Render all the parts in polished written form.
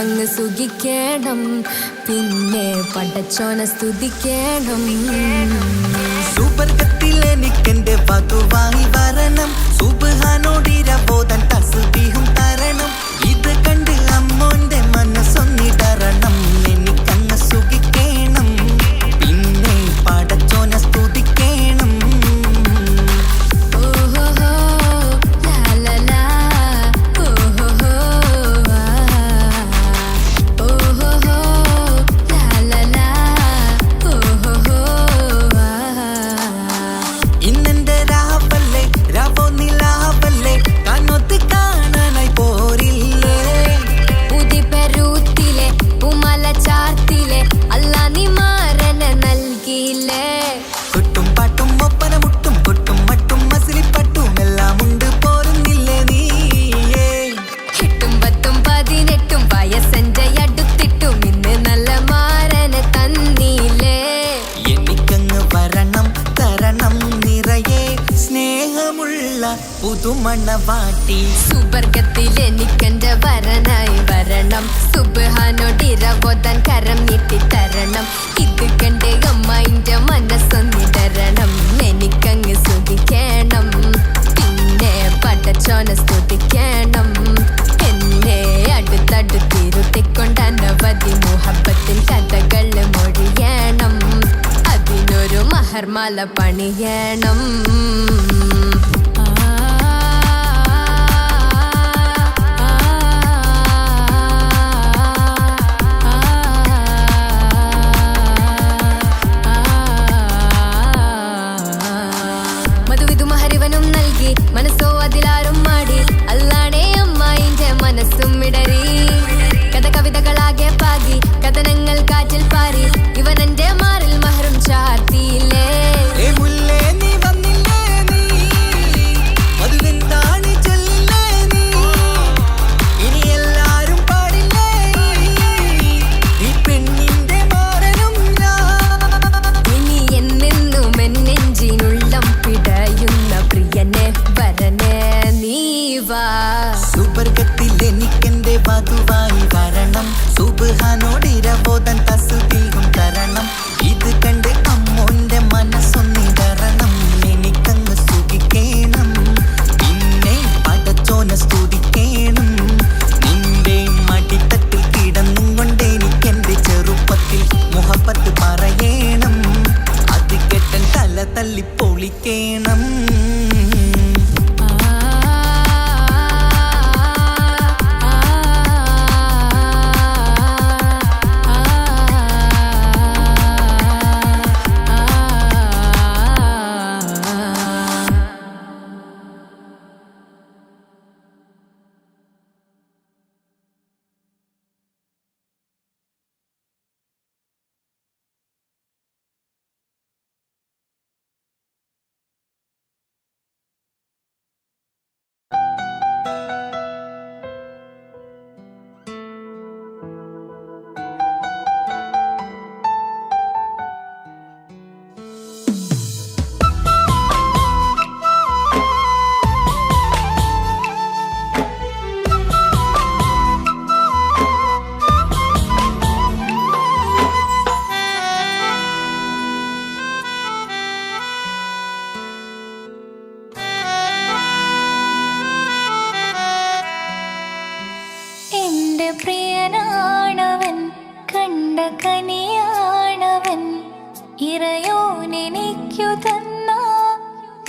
എനിക്കങ്ങ് സുഖിക്കണം, പിന്നെ പടച്ചോനെ സ്തുതിക്കണം. സുവർഗത്തിൽ എനിക്കെന്റെ വധുവായി വരണം, സുബ്ഹാനോടിരബോധൻ തസ്ബീഹും തരണം. ഇത് കണ്ട് അമ്മോന്റെ മനസ്സൊന്നിടറണം, എനിക്കങ്ങ് സുഖിക്കണം, പിന്നെ പടച്ചോനെ സ്തുതിക്കണം. ഇന്നെന്റെ രാവല്ലേ രാവോ നിലാവല്ലേ കണ്ണൊത്ത് കാണാനായി പോരില്ലേ. ഉദിപെരൂത്തിലെ ഉമല ചാർത്തിലെ അല്ലാ നീ മാരനെ നൽകിയില്ലേ. കൊട്ടും പാട്ടും ഒപ്പന മുട്ടും കൊട്ടും മട്ടും മസിലിപ്പട്ടും എല്ലാം ഉണ്ട് പോരുന്നില്ലേ നീയേ. 8ഉം 10ഉം 18ഉം വയസ്സെന്റെ അടുത്തിട്ടും ഇന്ന് നല്ല മാരനെ തന്നില്ലേ. എനിക്കങ്ങ് വരണം തരണം നിറയെ സ്നേഹമുള്ള പുതുമണവാട്ടി. സുവർഗത്തിൽ എനിക്കെന്റെ വരനായി വരണം, സുബ്ഹാനോടിരബോധൻ കരം നീട്ടിത്തരണം. ഇത് കണ്ട് അമ്മന്റെ മനസ്സൊന്നിടരണം, എനിക്കങ്ങ് സുഖിക്കണം, പിന്നെ പടച്ചോനെ സ്തുതിക്കണം. എന്നെ അടുത്തടുത്തിരുത്തിക്കൊണ്ട് അനവധി മുഹബത്തിൻ കഥകൾ മൊഴിയണം, അതിനൊരു മഹർമാല പണിയണം. മധുവിധു മഹരിവനും നൽകി മനസ്സോ അതിലാരും മാടി, അല്ലാണേ അമ്മായിന്റെ മനസ്സും ഇടറി. കഥ കവിതകളാകെ പാകി കഥനങ്ങൾ കാറ്റിൽ പാറി, ഇവനെന്റെ മാറിൽ മഹറും ചാർത്തിയില്ലേ. ഏ മുല്ലേ നീ വന്നില്ലേ നീ, മധുവെന്താണ് ചൊല്ലില്ലേ നീ, ഇനി എല്ലാരും പാടില്ലേ ഈ പെണ്ണിന്റെ മാറനും ഞാൻ. ഇനി എന്നെന്നും എന്നെഞ്ചിനുള്ളം പിടയുന്ന പ്രിയനെ വരനെ നീ വാ. സുവർഗത്തിൽ എനിക്കെന്റെ വധുവായി വരണം, സുബ്ഹാനോടിരബോധൻ തസ്ബീഹും തരണം. ഇത് കണ്ട് അമ്മോന്റെ മനസ്സൊന്നിടറണം, എനിക്കങ്ങ് സുഖിക്കണം, പിന്നെ പടച്ചോനെ സ്തുതിക്കണം. നിന്റെ മടിത്തട്ടിൽ കിടന്നും കൊണ്ട് എനിക്കെന്റെ ചെറുപ്പത്തിൽ മുഹബത്ത് പറയണം, അത് കെട്ടൻ തല തല്ലി പൊളിക്കണം. പ്രിയനാണവൻ, കണ്ട കനിയാണവൻ, ഇറയോനെനിക്കു തന്ന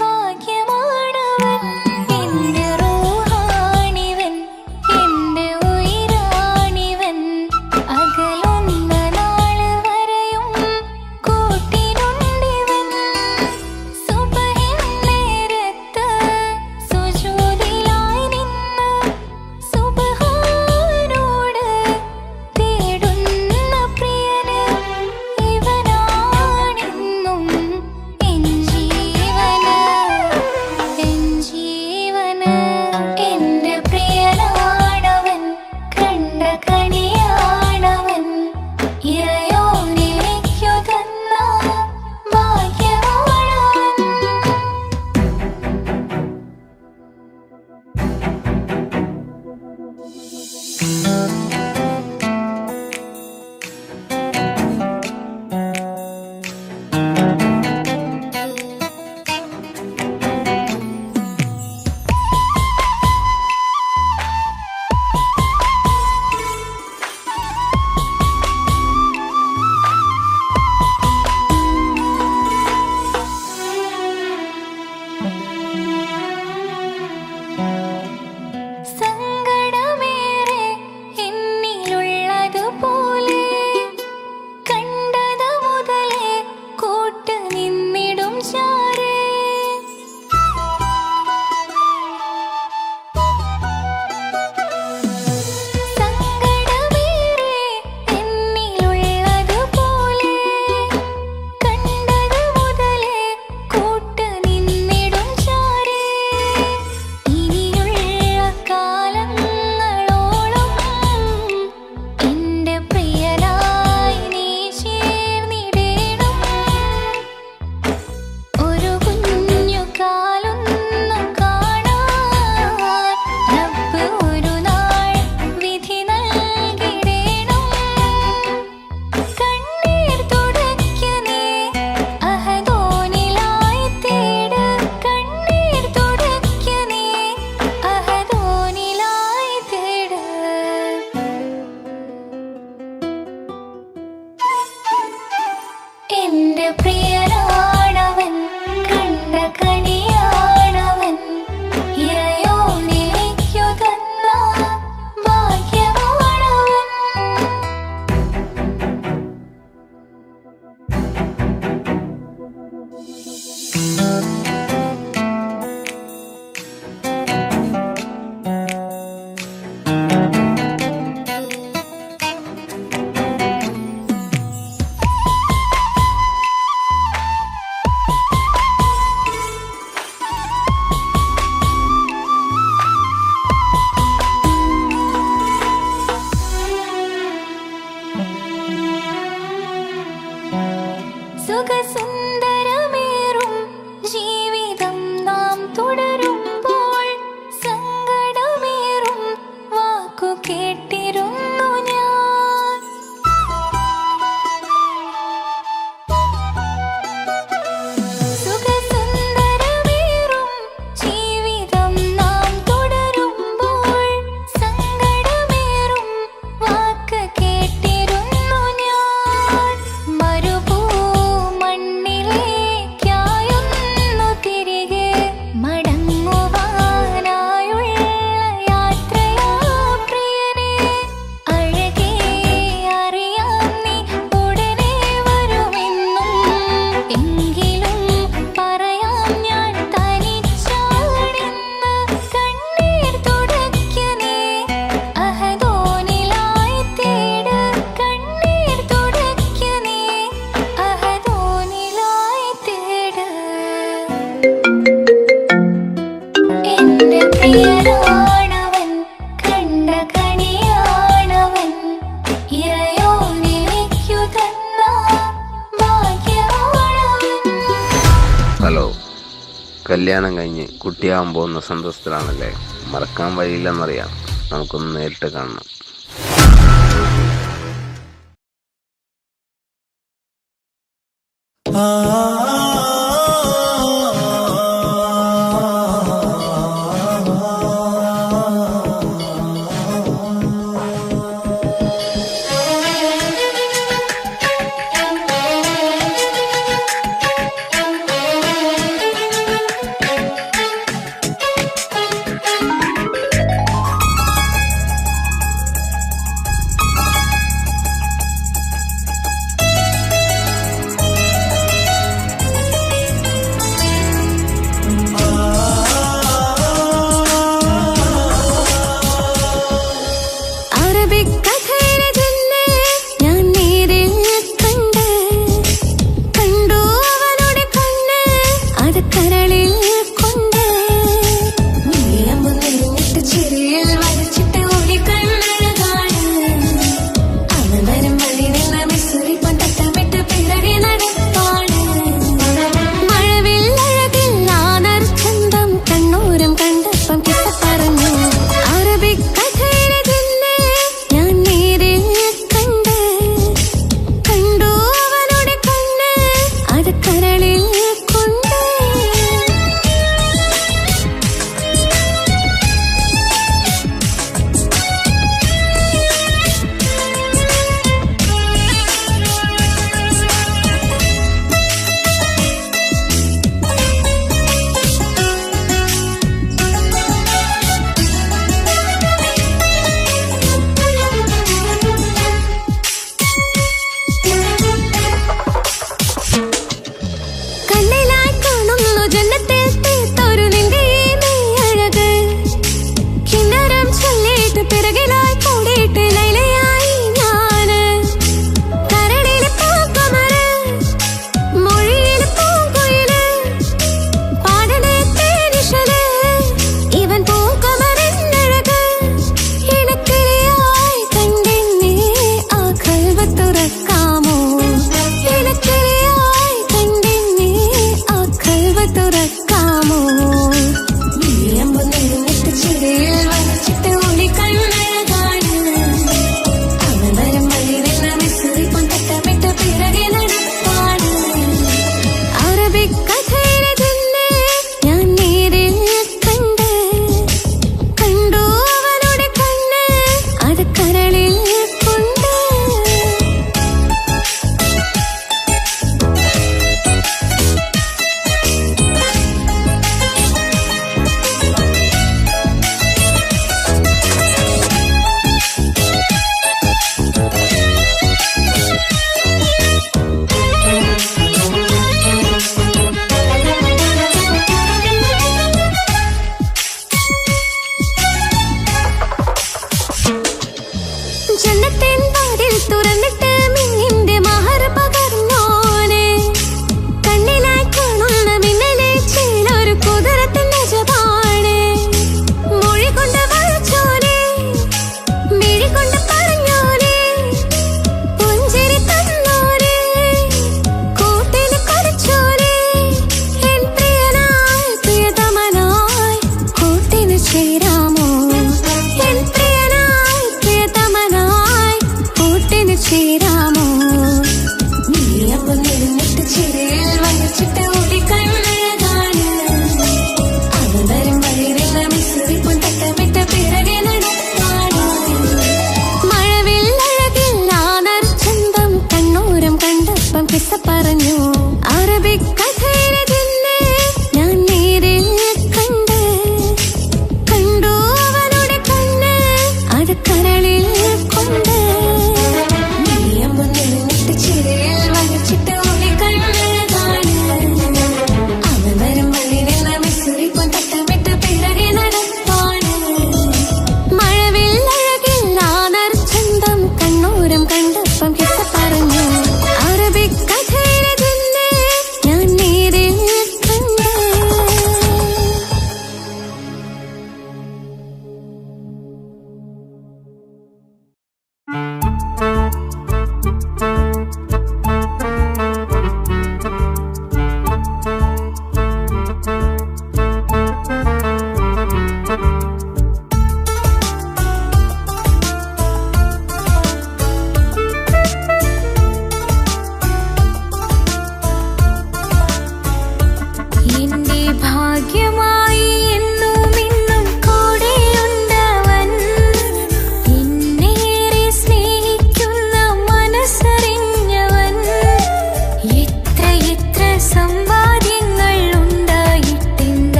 ഭാഗ്യമാണവൻ. എന്റെ റൂഹാണിവൻ, എന്റെ ഉയിരാണിവൻ, അകലുന്ന നാള് വരെയും കൂട്ടിനുണ്ടിവൻ. സുബഹിൻ നേരത്ത് സുജൂദിലായി നിന്ന് സുബ്ഹാനോട് തേടുന്ന പ്രിയന് ഇവനാണെന്നും എൻ കല്യാണം കഴിഞ്ഞ് കുട്ടിയാവാൻ പോകുന്ന സന്തോഷത്തിലാണല്ലേ? മറക്കാൻ വഴിയില്ലെന്നറിയാം. നമുക്കൊന്ന് നേരിട്ട് കാണണം.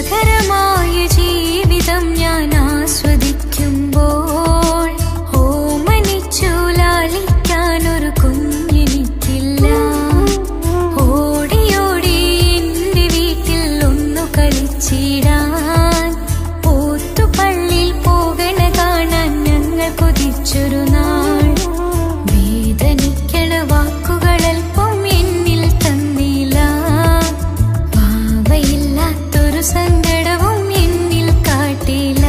സുഖകരമായ ജീവിതം ഞാൻ ആസ്വദിക്കുമ്പോൾ ഓമനിച്ചു ലാളിക്കാനൊരു കുഞ്ഞെനിക്കില്ല. ഓടി ഓടി എന്റെ വീട്ടിൽ ഒന്നു കളിച്ചിടാൻ പോത്തുപള്ളിയിൽ പോകണ കാണാൻ ഞങ്ങൾ കൊതിച്ചൊരു നാൾ. വേദനിക്കണ വാക്കുകളൽപ്പം എന്നിൽ തന്നില്ല. വാവയില്ലാത്തൊരു സങ്കടവും എന്നിൽ കാട്ടില്ല.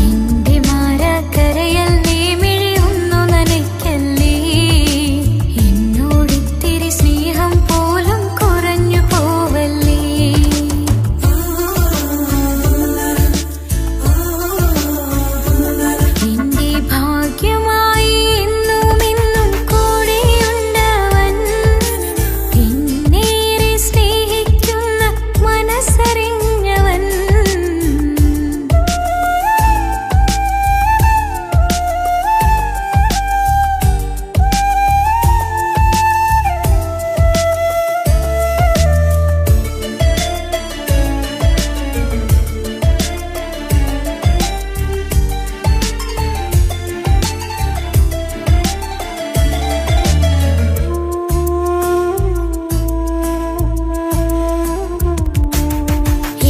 എന്റെ മാരാക്കരയല്ലേ മിഴിയൊന്നു നനയ്ക്കല്ലേ. എന്നോടിത്തിരി സ്നേഹം പോലും കുറഞ്ഞു പോവല്ലേ. എന്റെ ഭാഗ്യമായി എന്നും എന്നും കൂടെയുണ്ടവൻ. എന്നേറെ സ്നേഹിക്കുന്ന മനസ്സറിഞ്ഞവൻ.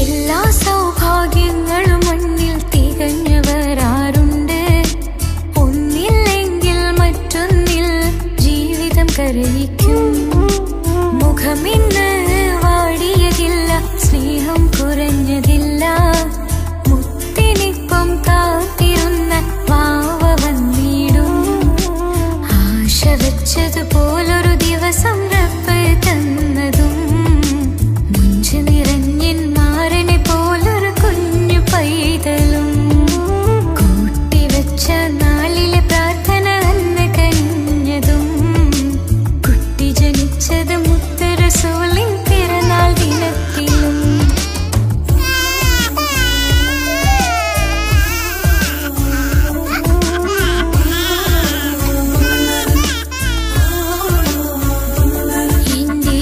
എല്ലാ സൗഭാഗ്യങ്ങളും മണ്ണിൽ തികഞ്ഞവരാരുണ്ട്. ഒന്നില്ലെങ്കിൽ മറ്റൊന്നിൽ ജീവിതം കരയിക്കും. മുഖമിന്ന് വാടിയതില്ല, സ്നേഹം കുറഞ്ഞതില്ല. മുത്തിനിപ്പം കാത്തിരുന്ന വാവ വന്നിടും. ആശ വെച്ചതുപോലൊരു ദിവസം റബ്ബ് തന്നതും. മുഞ്ചു നിറഞ്ഞൻ മാരനെ പോലൊരു കുഞ്ഞു പൈതലും. കൂട്ടിവെച്ച നാളിലെ പ്രാർത്ഥന അന്ന് കനിഞ്ഞതും. കുട്ടി ജനിച്ചത് മുത്ത് റസൂലിൻ പിറന്നാൾ ദിനത്തിലും. എന്റെ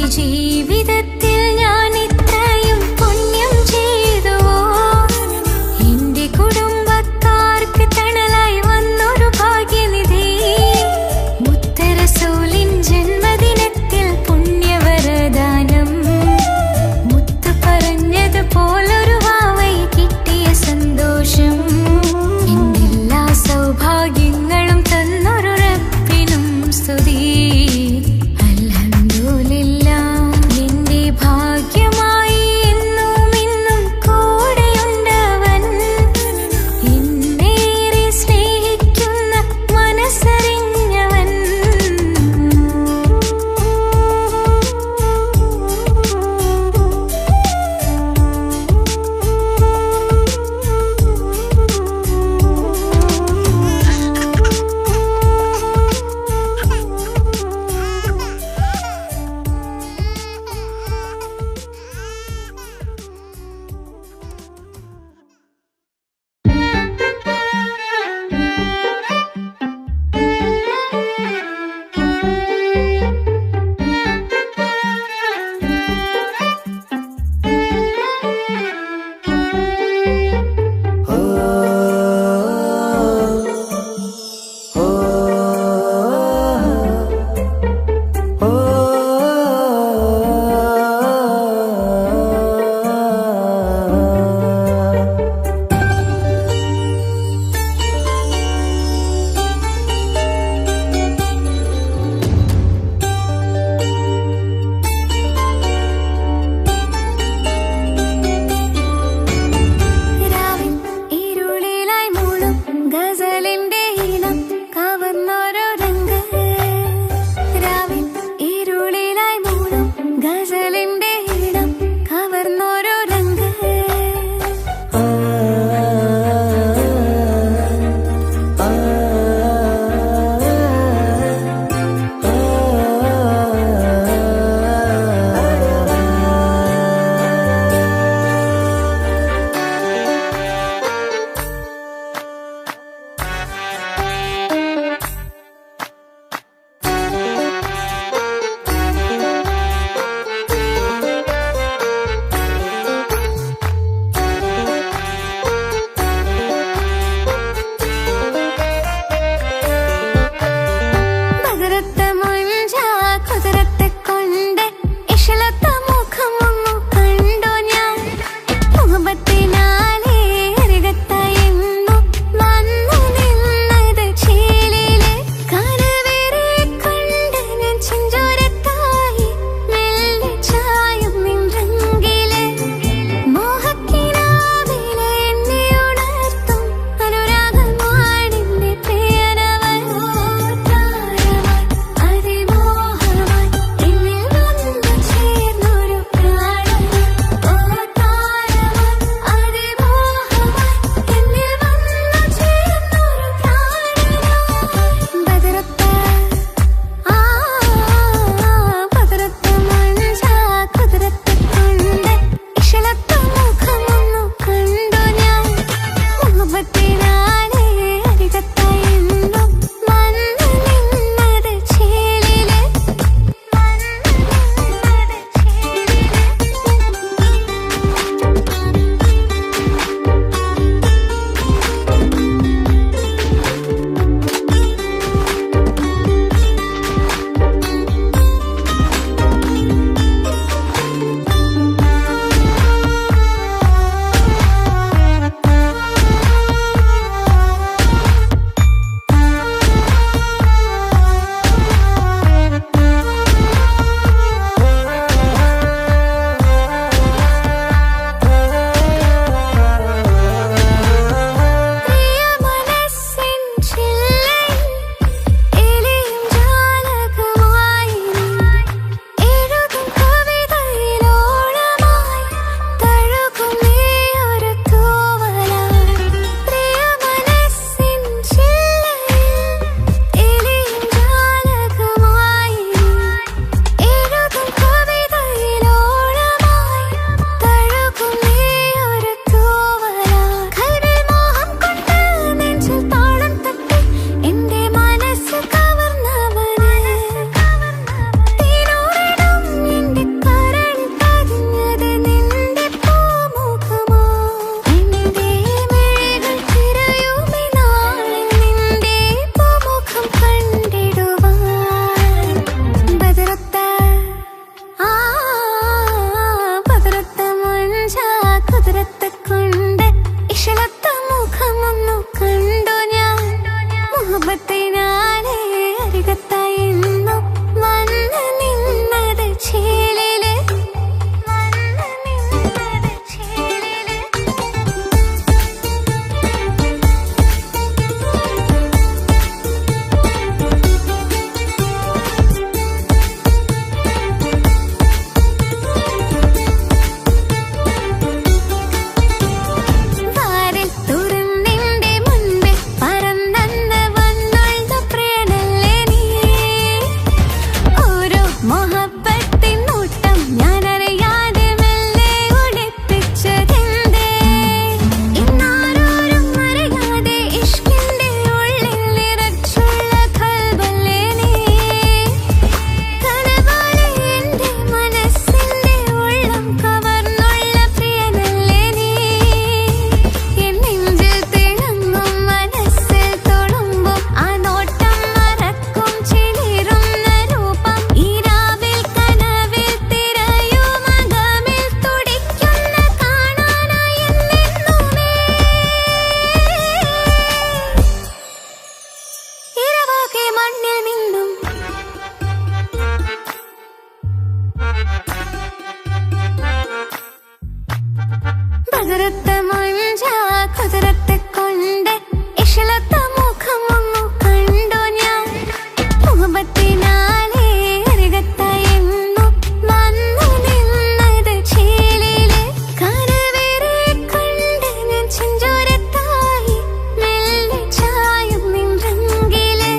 മുഹബത്തിനാലേ അരികത്തായെന്നു വന്നു നിന്നത് ചേലില് കരവേറെ കൊണ്ട് ഞാൻ ചെഞ്ചോരത്തായി മെല്ലെ ചായും നിൻറങ്കില്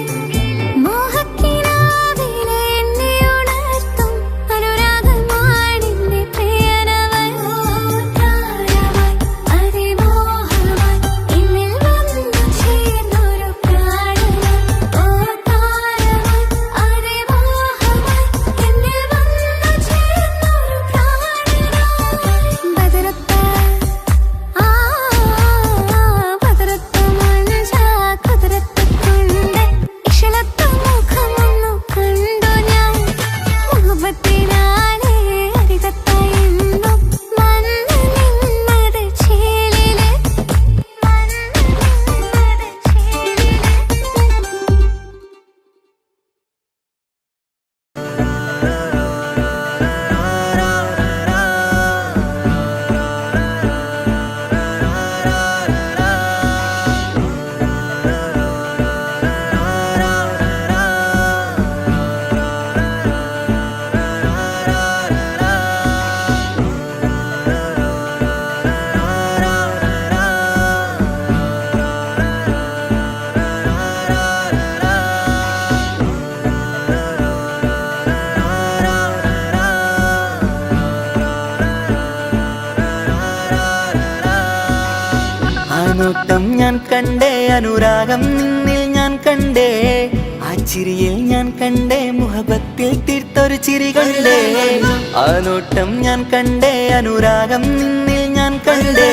മോഹക്കിനാവിലെ എന്നെ ഉണർത്തും അനുരാഗമാണെന്റെ പ്രിയനവൻ താരമായി അതിമോഹമായി എന്നിൽ വന്നു ചേർന്നൊരു പ്രാണനായി നോട്ടം ഞാൻ കണ്ടേ അനുരാഗം നിന്നിൽ ഞാൻ കണ്ടേ ആ ചിരിയിൽ ഞാൻ കണ്ടേ മുഹബത്തിൽ തീർത്തൊരു ചിരി കണ്ടേ ആ നോട്ടം ഞാൻ കണ്ടേ അനുരാഗം നിന്നിൽ ഞാൻ കണ്ടേ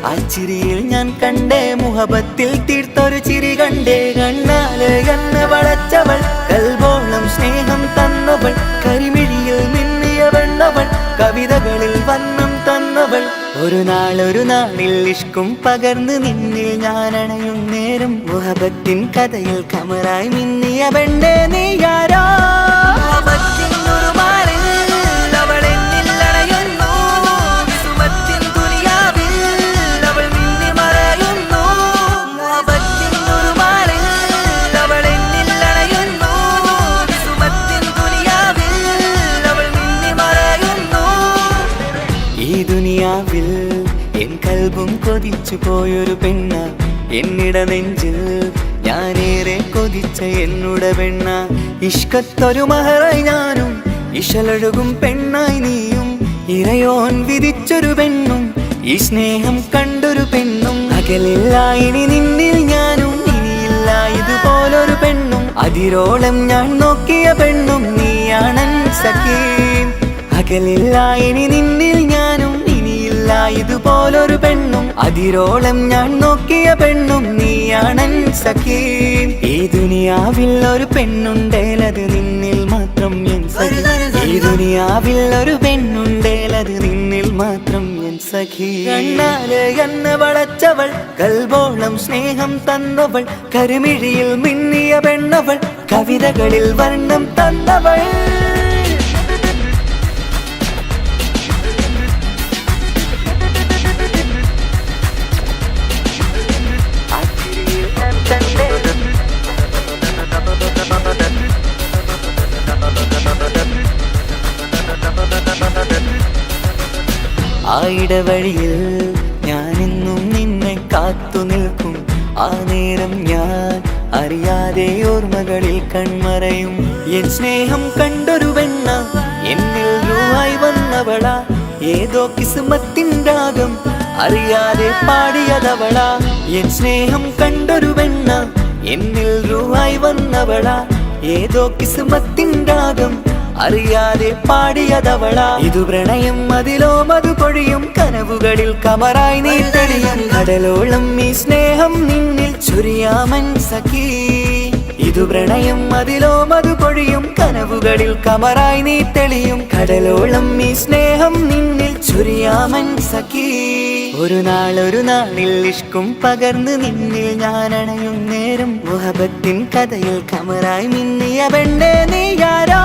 ആ ചിരിയിൽ ഞാൻ കണ്ടേ മുഹബത്തിൽ തീർത്തൊരു ചിരി കണ്ടേ കണ്ണാല് എന്നെ വളച്ചവൾ കൽബോളം സ്നേഹം തന്നവൾ കരിമിഴിയിൽ മിന്നിയ വെണ്ണവൾ കവിതകളിൽ വന്നം തന്നവൾ ഒരു നാളിൽ ഇഷ്കും പകർന്ന് നിന്നിൽ ഞാൻ അണയും നേരം മുഹബത്തിൻ കഥയിൽ കമറായി മിന്നിയ പെണ്ണേ നീയാരോ കൊതിച്ചു പോയൊരു പെണ്ണ എന്നിട നെഞ്ചിൽ ഞാനേറെ കൊതിച്ച എന്നുടെ പെണ്ണ ഇഷ്കത്തൊരു മഹറായി ഞാനും ഇശലൊഴുകും പെണ്ണായി നീയും ഇറയോൻ വിധിച്ചൊരു പെണ്ണും ഈ സ്നേഹം കണ്ടൊരു പെണ്ണും അകലില്ല ഇനി നിന്നിൽ ഞാനും ഇനിയില്ല ഇതുപോലൊരു പെണ്ണും അതിരോളം ഞാൻ നോക്കിയ പെണ്ണും നീയാണൻ സഖീ അകലില്ല ഇനി നിന്നിൽ ഞാനും ഇതുപോലൊരു പെണ്ണും അതിരോളം ഞാൻ നോക്കിയ പെണ്ണും നീയാണൻ സഖീ ഈ ദുനിയാവിൽ ഒരു പെണ്ണുണ്ടേലത് നിന്നിൽ മാത്രം എൻ സഖി ഈ ദുനിയാവിൽ ഒരു പെണ്ണുണ്ടേലത് നിന്നിൽ മാത്രം എൻ സഖി കണ്ണാല് എന്നെ വളച്ചവൾ കൽബോളം സ്നേഹം തന്നവൾ കരിമിഴിയിൽ മിന്നിയ പെണ്ണവൾ കവിതകളിൽ വർണ്ണം തന്നവൾ ആ ഇടവഴിയിൽ ഞാനെന്നും നിന്നെ കാത്തു നിൽക്കും ആ നേരം ഞാൻ അറിയാതെ ഓർമ്മകളിൽ കൺമറയും എൻ സ്നേഹം കണ്ടൊരു പെണ്ണ എന്നിൽ രൂപായി വന്നവളാ ഏതോ കിസ്മത്തിൻ രാഗം അറിയാതെ പാടിയതവളാ എൻ സ്നേഹം കണ്ടൊരു പെണ്ണ എന്നിൽ രൂപായി വന്നവളാ ഏതോ കിസ്മത്തിൻ രാഗം അറിയാതെ പാടിയതവളാ ഇതു പ്രണയം അതിലോ മധു പൊഴിയും കനവുകളിൽ കമറായി നീ തെളിയും കടലോളം ഈ സ്നേഹം നിന്നിൽ ചൊരിയാമൻ സഖീ ഇതു പ്രണയം അതിലോ മധു പൊഴിയും കനവുകളിൽ കമറായി നീ തെളിയും കടലോളം ഈ സ്നേഹം നിന്നിൽ ചൊരിയാമൻ സഖീ ഒരു നാളിൽ ഇഷ്കും പകർന്ന് നിന്നിൽ ഞാൻ അണയും നേരം മുഹബത്തിൻ കഥയിൽ കമറായി മിന്നിയ പെണ്ണേ നീയാരോ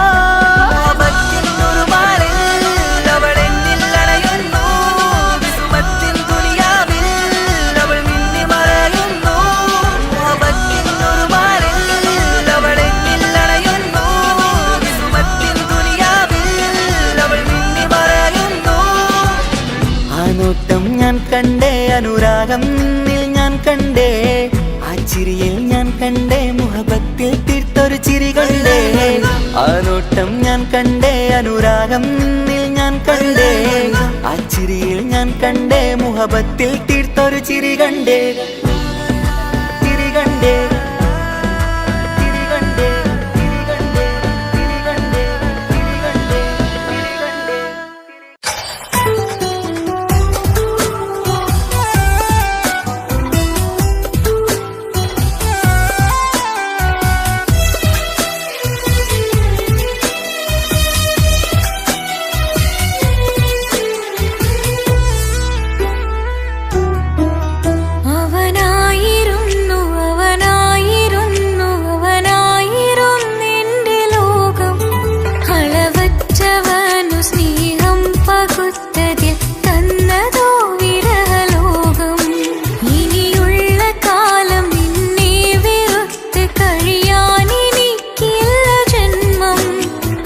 അനുരാഗം നിന്നിൽ ഞാൻ കണ്ടേ ആ ചിരിയിൽ ഞാൻ കണ്ടേ മുഹബത്തിൽ തീർത്തൊരു ചിരി കണ്ടേ ആ നോട്ടം ഞാൻ കണ്ടേ അനുരാഗം നിന്നിൽ ഞാൻ കണ്ടേ ആ ചിരിയിൽ ഞാൻ കണ്ടേ മുഹബത്തിൽ തീർത്തൊരു ചിരി കണ്ടേ ചിരി കണ്ടേ ചിരി കണ്ടേ ചിരി കണ്ടേ ചിരി കണ്ടേ ചിരി കണ്ടേ ചിരി കണ്ടേ. അവനായിരുന്നു അവനായിരുന്നെന്റെ ലോകം അളവറ്റവനു സ്നേഹം പകുത്തതിൽ തന്നതോ വിരഹലോകം ഇനിയുള്ള കാലം നിന്നെ വെറുത്ത് കഴിയാനെനിക്കില്ല ജന്മം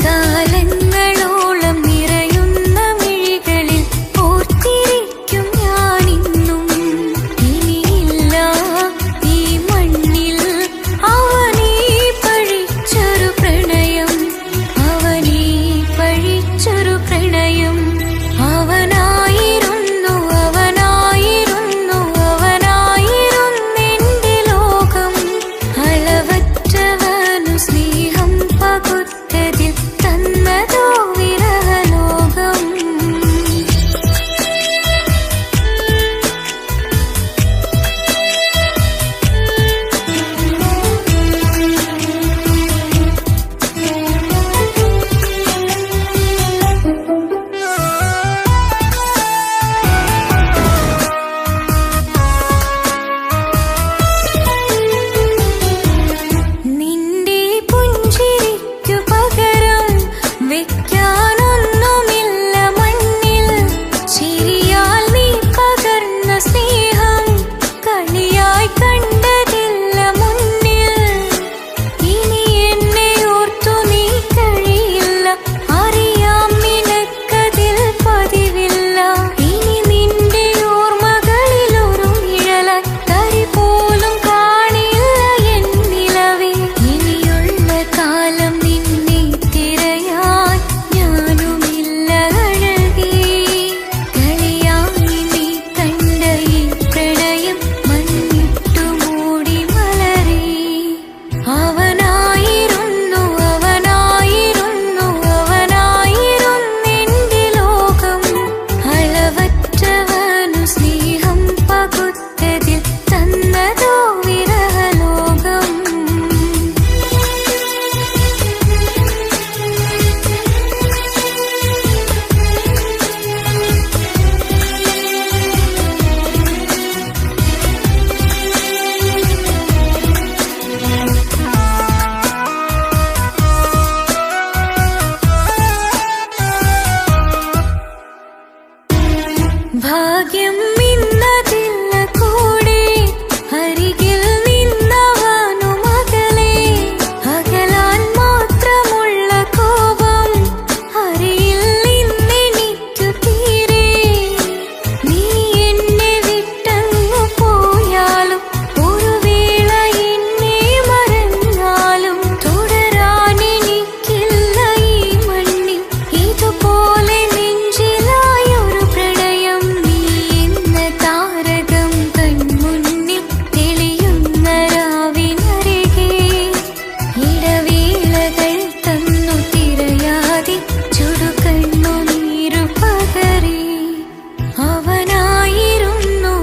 കാലങ്ങളോളം നിറയുന്ന മിഴികളിൽ ഓർത്തിരിക്കും ഞാനിന്നും ഇനിയില്ല ഈ മണ്ണിൽ അവനീ പഴിച്ചൊരു പ്രണയം അവനീ പഴിച്ചൊരു പ്രണയം അവനായിരുന്നു അവനായിരുന്നെന്റെ ലോകം അളവറ്റവനു സ്നേഹം പകുത്തതിൽ തന്നതോ വിരഹലോകം. നിന്റെ പുഞ്ചിരിക്കു പകരം വെക്കാനൊന്നുമില്ല മണ്ണിൽ ചിരിയാൽ നീ പകർന്ന സ്നേഹം കളിയായി കണ്ടതില്ല മുന്നിൽ ഇനി എന്നെ ഓർത്തു നീ കഴിയില്ല അറിയാം നിനക്കതിൽ പതിവില്ല ഇനി നിന്റെ ഓർമ്മകളിൽ ഒരു നിഴലായി തരി പോലും കാണില്ല എൻ നിലവേ ഇനിയുള്ള കാലം നിന്നെ തിരയാൻ ഞാനുമില്ല അഴകേ കളിയായി നീ കണ്ട ഈ പ്രണയം മണ്ണിട്ടു മൂടി മലരേ അവനായിരുന്നു അവനായിരുന്നെന്റെ ലോകം അളവറ്റവനു സ്നേഹം പകുത്തതിൽ തന്നതോ വിരഹലോകം. ഭാഗ്യം ഇന്നതില്ല കൂടെ അരികിൽ നിന്നവനു മകളെ അകലാൻ മാത്രമുള്ള കോപം അറിയിൽ നിന്നെനിക്കു തീരെ നീ എന്നെ വിട്ടങ്ങു പോയാലും ഒരു വേള എന്നെ മറന്നാലും തുടരാനെനിക്കില്ല ഈ മണ്ണിൽ ഇതുപോലെ നെഞ്ചിലായൊരു പ്രണയം നീ എന്ന താരകം കൺമുന്നിൽ തെളിയുന്ന രാവിനരികെ ഇടവേളകൾ തന്നു തിരയാതെ ചുടുകണ്ണു നീരു പകരേ അവനായിരുന്നു.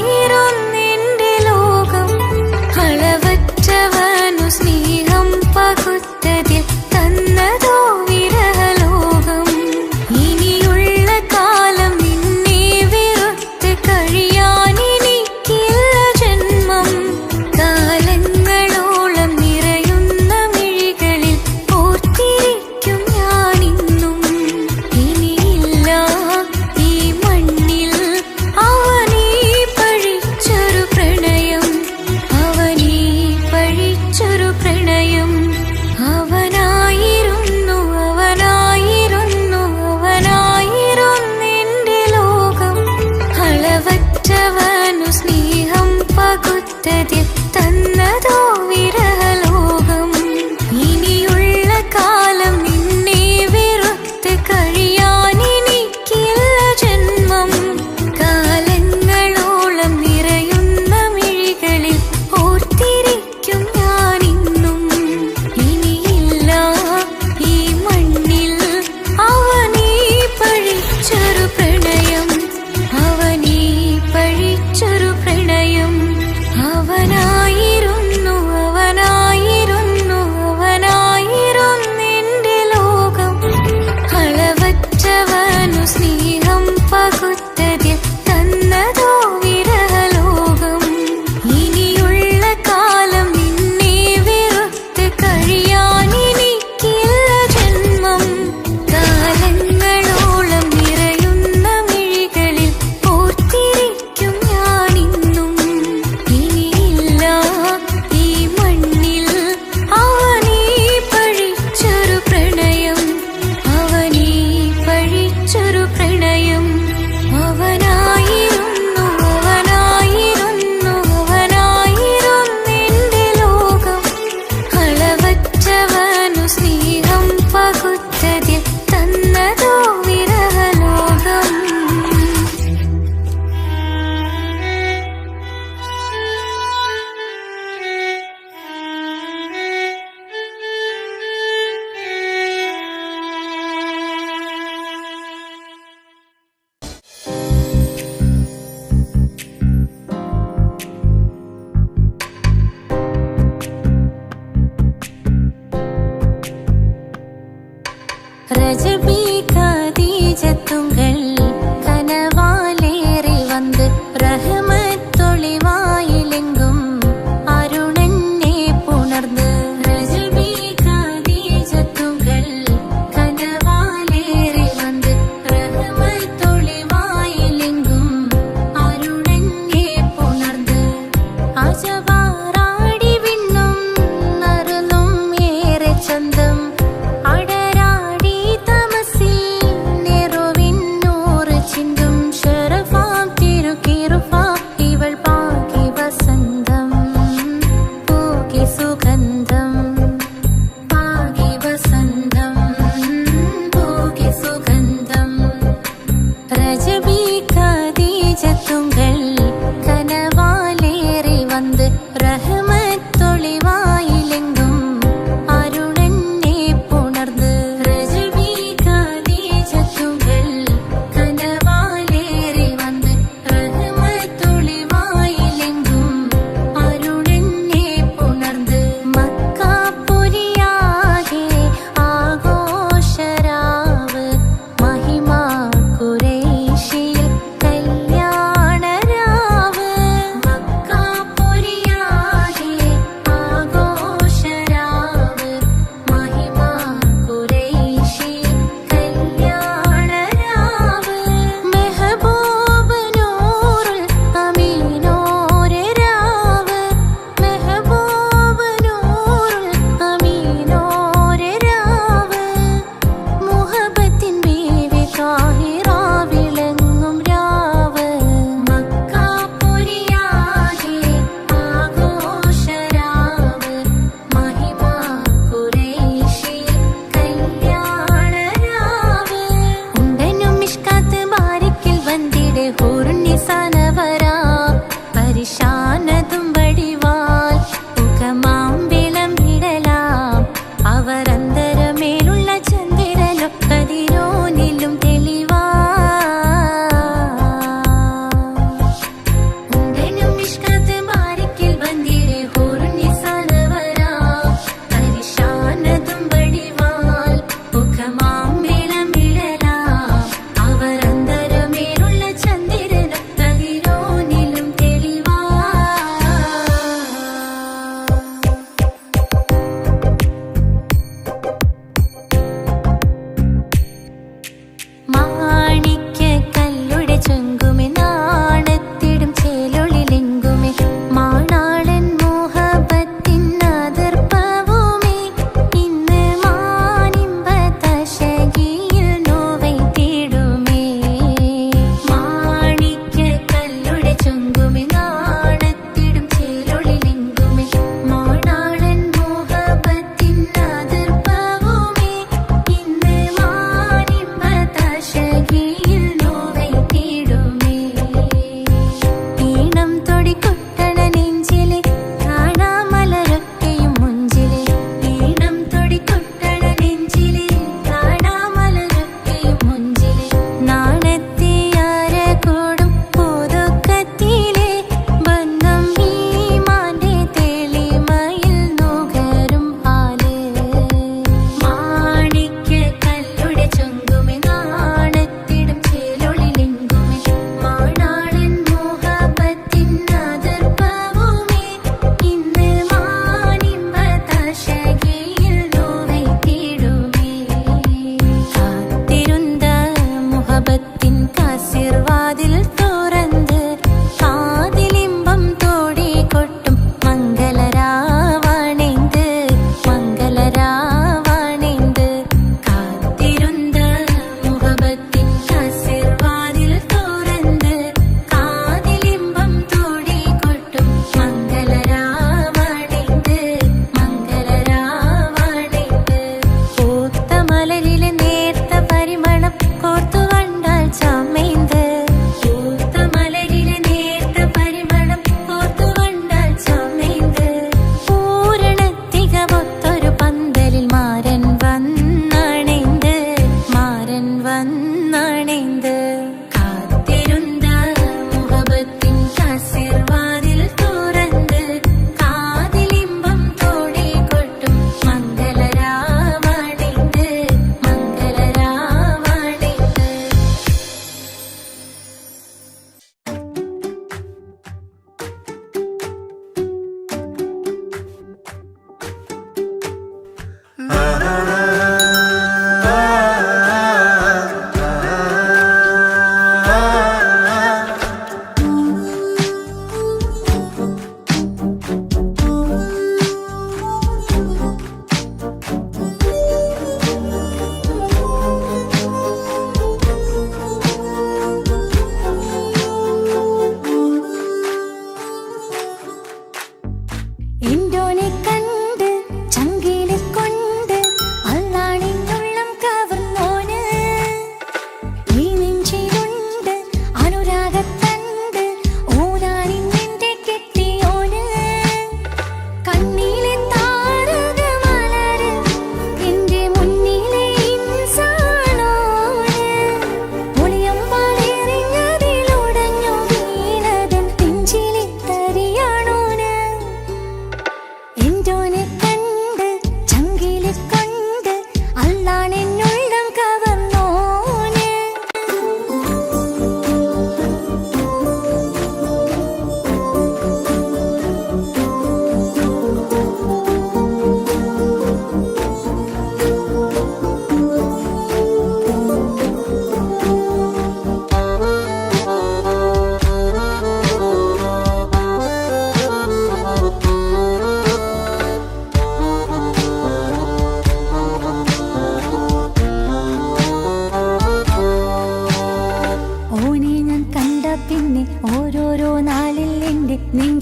അവനായിരുന്നെന്റെ ലോകം അളവറ്റവനു സ്നേഹം പകുത്തതിൽ തന്നതോ വിരഹലോകം ഇനിയുള്ള കാലം നിന്നെ വെറുത്ത് കഴിയാനെനിക്കില്ല ജന്മം കാലങ്ങളോളം നിറയുന്ന മിഴികളിൽ ഓർത്തിരിക്കും ഞാനിന്നും ഇനിയില്ല ഈ മണ്ണിൽ അവനീ പഴിച്ചൊരു പ്രണയം അവനീ പഴിച്ചൊരു പ്രണയം അവനായിരുന്നു അവനായിരുന്നെന്റെ ലോകം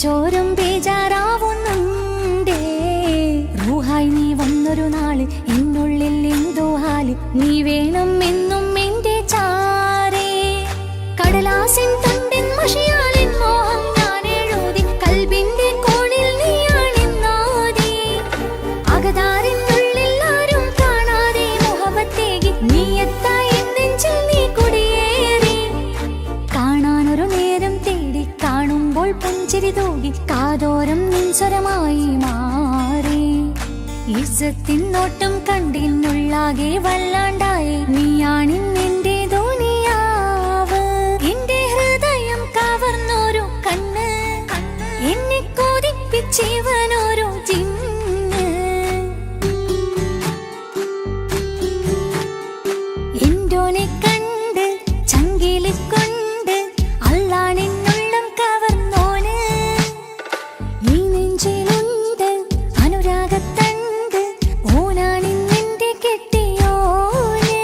നെഞ്ചോരം ബേജാറാവുന്നുണ്ടേ. റൂഹായി നീ വന്നൊരു നാള് എന്നുള്ളിൽ എന്തോ ഹാല്. നീ വേണം എന്നും എന്റെ ചാരേ. കടലാസിൻ തണ്ടിൻ മഷിയാലിൻ മോഹം ഞാൻ എഴുതി. കൽബിന്റെ കോണിൽ നീയാണെന്നാതി. അകതാറിനുള്ളിൽ ആരും കാണാതെ മുഹബത്തേകി നീ എത്തായി നെഞ്ചിൽ നീ കുടിയേറി. കാണാനൊരു നേരം തേടി കാണുമ്പോൾ പുഞ്ചിരി തൂകി കാതോരം നിൻസ്വരമായി മാറി. ഇസ്സത്തിൻ നോട്ടം കണ്ടിന്നുള്ളാകെ വല്ലാണ്ടായി. നീയാണിന്നെന്റെ ദുനിയാവ്. എന്റെ ഹൃദയം കവർന്നോരു കണ്ണ്. എന്നെ കൊതിപ്പിച്ചിവനോരോ ജിന്ന്. എന്തോനെ കണ്ട് ചങ്കില് കൊണ്ട് അല്ലാണെന്നുള്ളം കവർന്നോന്. ഈ നെഞ്ചിലുണ്ട് അനുരാഗത്തണ്ട്. ഓനാണിന്നെന്റെ കെട്ടിയോന്.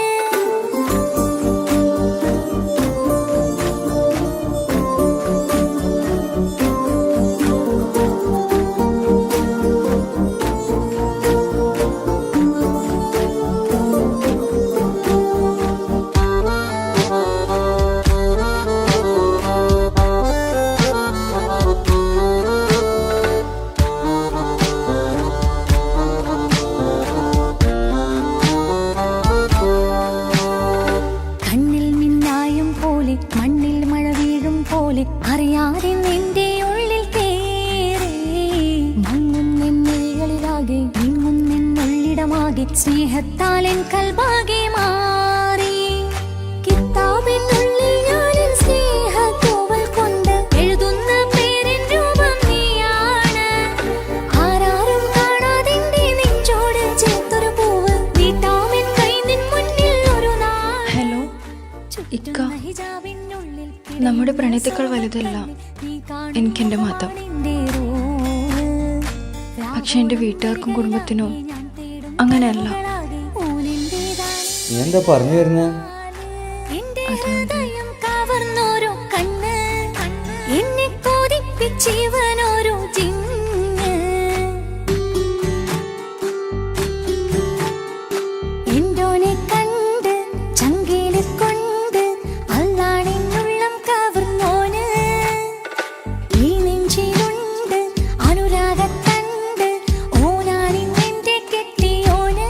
കണ്ണിൽ മിന്നായം പോലെ മണ്ണിൽ മഴ വീഴും പോലെ അറിയാതെ നിന്റെ ഉള്ളിൽ കേറി. മങ്ങുന്നെന്നുള്ളിലാകെ നീങ്ങുന്നെന്നുള്ളിടമാകെ സ്നേഹത്താൽ എൻ കൽബാകെ മാറി. കിതാബിനുള്ളിൽ ഞാനെൻ സ്നേഹത്തൂവൽ കൊണ്ട് എഴുതുന്ന പേരിൻ രൂപം നീയാണ്. ആരാരും കാണാതെന്റെ നെഞ്ചോട് ചേർത്തൊരു പൂവ്. നീട്ടാമെൻ കൈ നിൻ മുന്നിൽ ഒരു നാൾ. ഹലോ ഇക്ക, നമ്മുടെ പ്രണയത്തേക്കാൾ വലുതല്ല എനിക്കെൻ്റെ മതം. പക്ഷെ എൻ്റെ വീട്ടുകാർക്കും കുടുംബത്തിനും അങ്ങനെയല്ല. നീ എന്താ പറഞ്ഞു വരുന്നേ? കവർന്നോരോ കണ്ണ്. എന്നെ കൊതിപ്പിച്ചിവനോരോ ജിന്ന്. എന്തോനെ കണ്ട് ചങ്കില് കൊണ്ട് അല്ലാണെന്നുള്ളം കവർന്നോന്. ഈ നെഞ്ചിലുണ്ട് അനുരാഗത്തണ്ട്. ഓനാണിന്നെന്റെ കെട്ടിയോന്.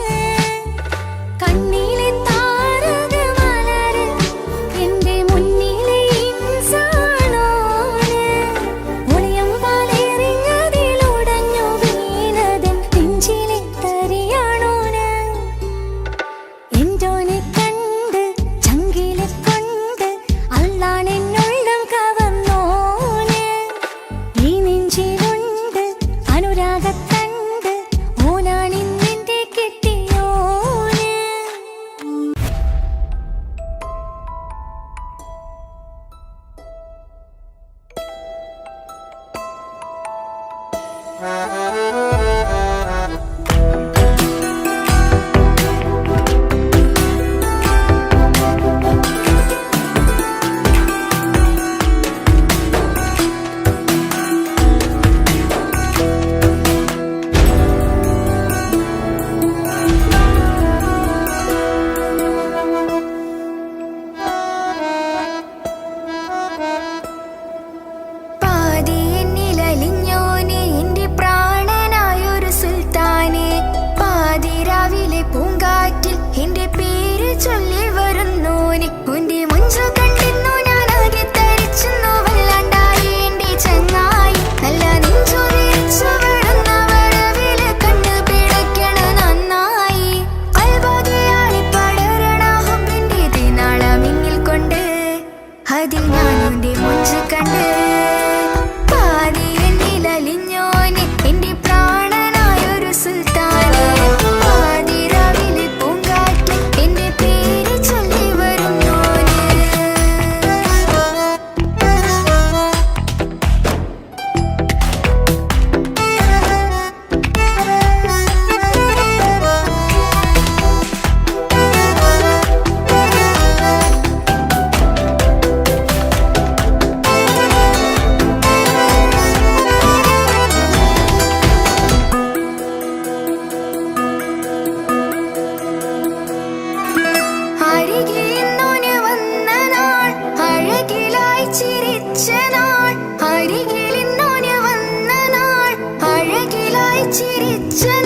കണ്ണിലെ താരകമലര് എന്റെ മുന്നിലെ ഇൻസാണോന്. ഒളിയമ്പാലെറിഞ്ഞതിലുടഞ്ഞു വീണതൻ നെഞ്ചിലെ തരിയാണോന്. എന്തോനെ കണ്ട് ചങ്കില് കൊണ്ട് അല്ലാണെന്നുള്ളം കവർന്നോന്. ഈ നെഞ്ചിലുണ്ട് അനുരാഗത്തണ്ട്. ഓനാണിന്നെന്റെ കെട്ടിയോന്. പാതി എന്നിലലിഞ്ഞോനെ എന്റെ പ്രാണനായൊരു സുൽത്താനെ. പാതിരാവിലെ പൂങ്കാറ്റിൽ എന്റെ പേര് ചൊല്ലി വരുന്നോനെ. ഉന്റെ മുഞ്ചു കണ്ടിരുന്നു ഞാനാകെ തരിച്ചെന്നു വല്ലാണ്ടായി എന്റെ ചങ്ങായി. നല്ല നെഞ്ചു വിരിച്ചു വിടുന്ന വരവില് കണ്ണ് പിടയ്ക്കണ നന്നായി. കൽബാകെയായി പടരണ ഹുബിന്റെ തീനാളമിങ്ങിൽ കൊണ്ട് അതിൽ ഞാനുന്റെ മുഞ്ചു കണ്ട്. പാതി എന്നിലലിഞ്ഞോനെ എന്റെ പ്രാണനായൊരു സുൽത്താനെ. പാതിരാവിലെ പൂങ്കാറ്റിൽ എന്റെ പേര് ചൊല്ലി വരുന്നോനെ.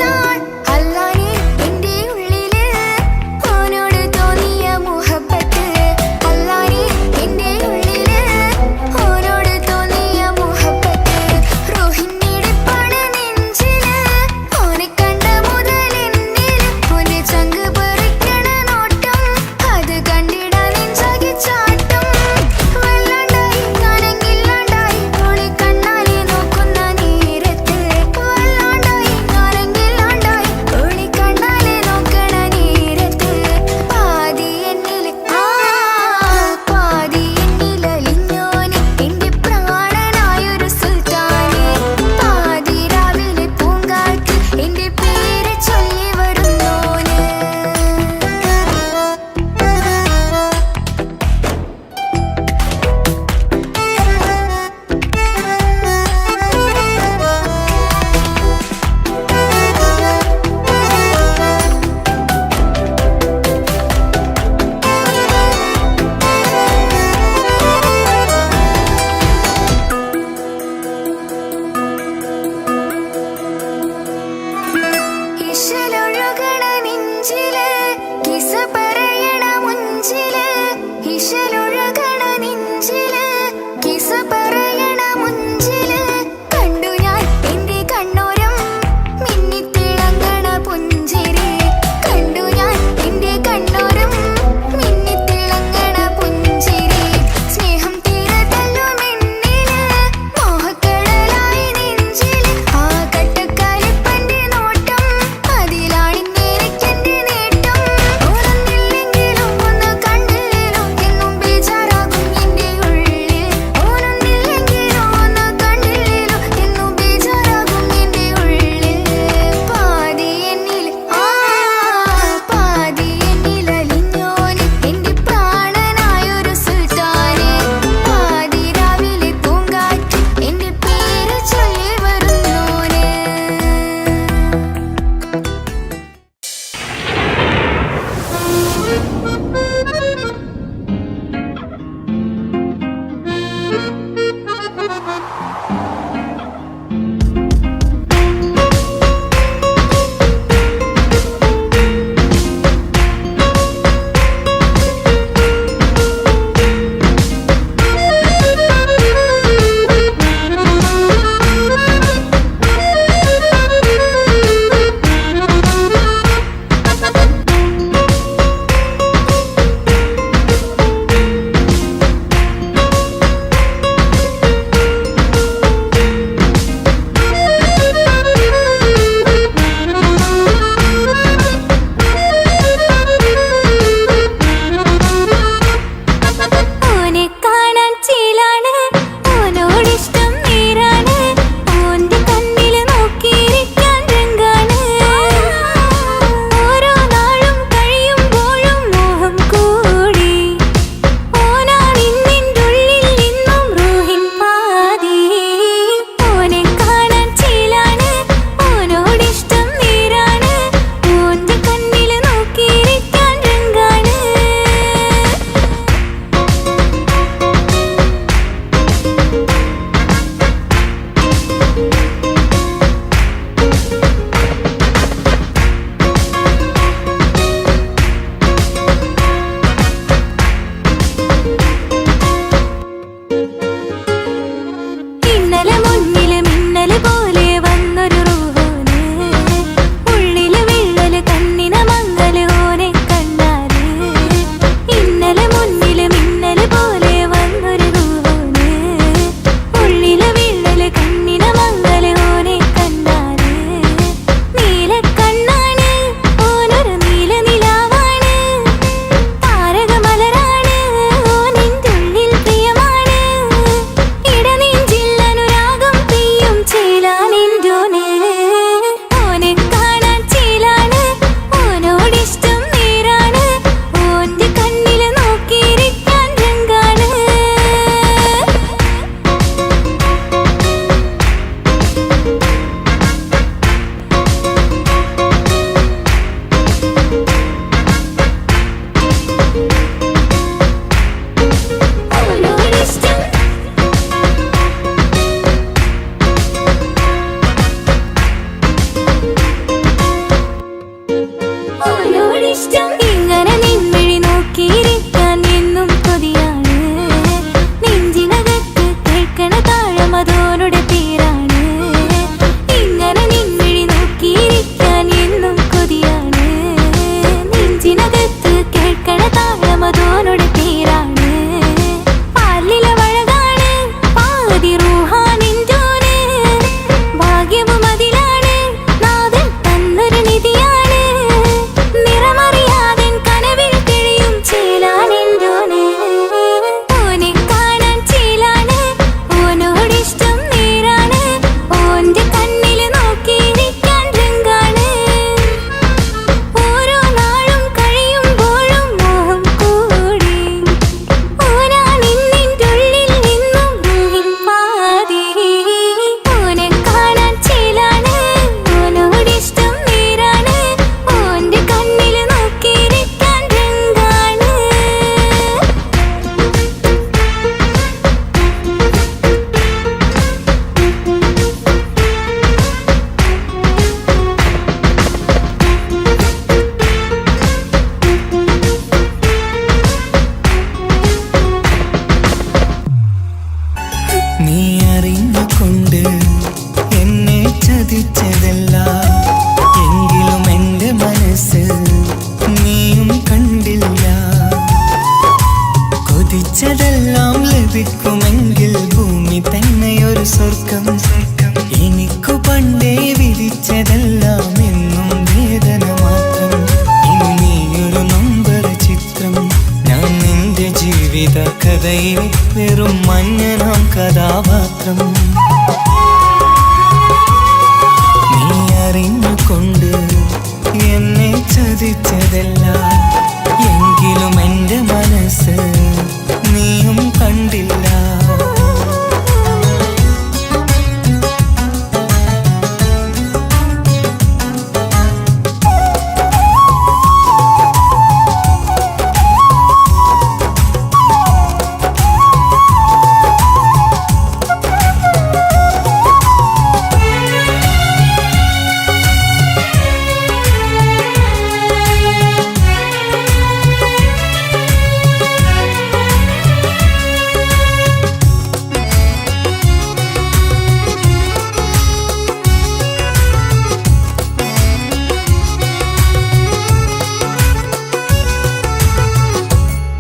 നാൾ അല്ലാനെ എന്റെ ഉള്ളില് ഓനോട് തോന്നിയ മുഹബത്ത് അല്ലാനെ എന്റെ ഉള്ളില് ഓനോട് തോന്നിയ മുഹബത്ത് റോഹിണിടിപ്പാണ് നെഞ്ചില് ഓനെ കണ്ട മുതൽ എന്നില് ഓനെ ചങ്ക് പറിക്കണ നോട്ടം അത് കണ്ടിടാൻ നെഞ്ചാകെ ചാട്ടം വല്ലാണ്ടായി ഞാനെങ്കില്ലാണ്ടായി ഓളെ കണ്ണാലെ നോക്കുന്ന നേരത്ത് വല്ലാണ്ടായി ഞാനെങ്കില്ലാണ്ടായി ഓളെ കണ്ണാലെ നോക്കണ നേരത്ത് പാതി എന്നില് പാതി എന്നിലലിഞ്ഞോനെ എന്റെ പ്രാണനായൊരു സുൽത്താനെ പാതി രാവിലെ പൂങ്കാറ്റ് എന്റെ പേര് ചൊല്ലി വരുന്നോന് ഇശലൊഴുകണ നെഞ്ചില് കിസ പറയണ മുഞ്ചില് ഇശലൊഴുകണ നെഞ്ചില് കിസ പറയണ മുഞ്ചില് കണ്ടു ഞാൻ എന്റെ കണ്ണോരം മിന്നിത്തിളങ്ങണ പുഞ്ചിരി കണ്ടു ഞാൻ എന്റെ കണ്ണോരം മിന്നിത്തിളങ്ങണ പുഞ്ചിരി സ്നേഹം തീരതല്ലും എന്നില് മോഹക്കടലായി നെഞ്ചില് ആ കട്ടക്കാലിപ്പന്റെ നോട്ടം അതിലാണിന്നെനിക്കെന്റെ നേട്ടം ഓർന്നില്ലെങ്കിലും ഒന്ന് കണ്ടില്ലേലും എങ്ങും ബേജാ കഥയിൽ വെറും മഞ്ഞനാം കഥാപാത്രം. നീ അറിഞ്ഞുകൊണ്ട് എന്നെ ചതിച്ചതല്ല, എങ്കിലും എൻ്റെ മനസ്സ് നീയും കണ്ടില്ല.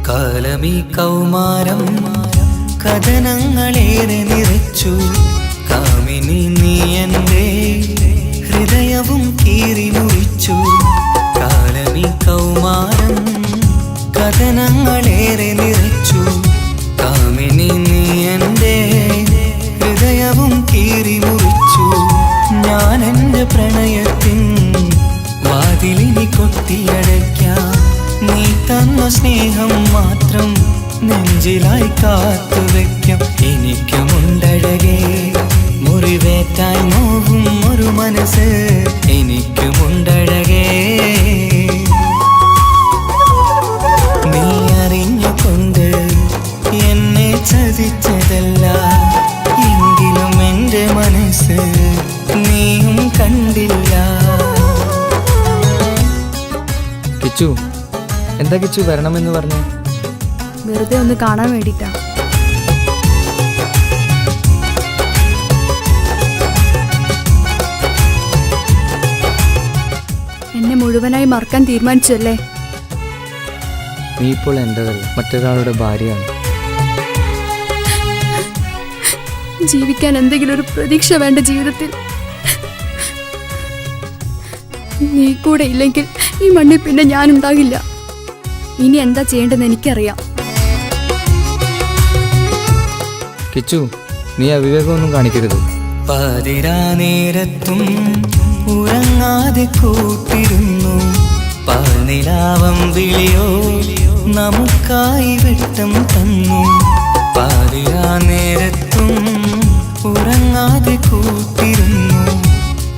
കാലമീ കൗമാരം കഥനങ്ങളേറെ നിറച്ചു, കാമിനി നീ എൻ്റെ ഹൃദയവും കീറി മുറിച്ചു. കാലമീ കൗമാരം കഥനങ്ങളേറെ നിറച്ചു, കാമിനി നീ എൻ്റെ ഹൃദയവും കീറി മുറിച്ചു. ഞാൻ എൻ്റെ പ്രണയത്തിൻ വാതിലിനി കൊട്ടിയടയ്ക്കാം, നീ തന്ന സ്നേഹം മാത്രം നെഞ്ചിലായി കാത്തുവെക്കാം. എനിക്കുമുണ്ടഴകേ മുറിവേറ്റായി നോവും ഒരു മനസ്സ്, എനിക്കുമുണ്ടഴകേ. നീ അറിഞ്ഞുകൊണ്ട് എന്നെ ചതിച്ചതല്ല, എങ്കിലും എൻ്റെ മനസ്സ് നീയും കണ്ടില്ല. കിച്ചു, എന്താ കിച്ചു വരണമെന്ന് പറഞ്ഞു? വെറുതെ ഒന്ന് കാണാൻ വേണ്ടിട്ടാ. എന്നെ മുഴുവനായി മറക്കാൻ തീരുമാനിച്ചല്ലേ? നീ ഇപ്പോൾ എൻ്റെതല്ല, മറ്റൊരാളുടെ ഭാര്യയാണ്. ജീവിക്കാൻ എന്തെങ്കിലും ഒരു പ്രതീക്ഷ വേണ്ട ജീവിതത്തിൽ. നീ കൂടെ ഇല്ലെങ്കിൽ ഈ മണ്ണിൽ പിന്നെ ഞാനുണ്ടാകില്ല. ഇനി എന്താ ചെയ്യേണ്ടതെന്ന് എനിക്കറിയാം. കിച്ചു, നീ അവിവേകമൊന്നും കാണിക്കരുത്. പാതിരാ നേരത്തും ഉറങ്ങാതെ കൂട്ടിരുന്നു, പാൽനിലാവം വിളിയോ നമുക്കായി വെട്ടം തന്നു. പാതിരാ നേരത്തും ഉറങ്ങാതെ കൂട്ടിരുന്നു,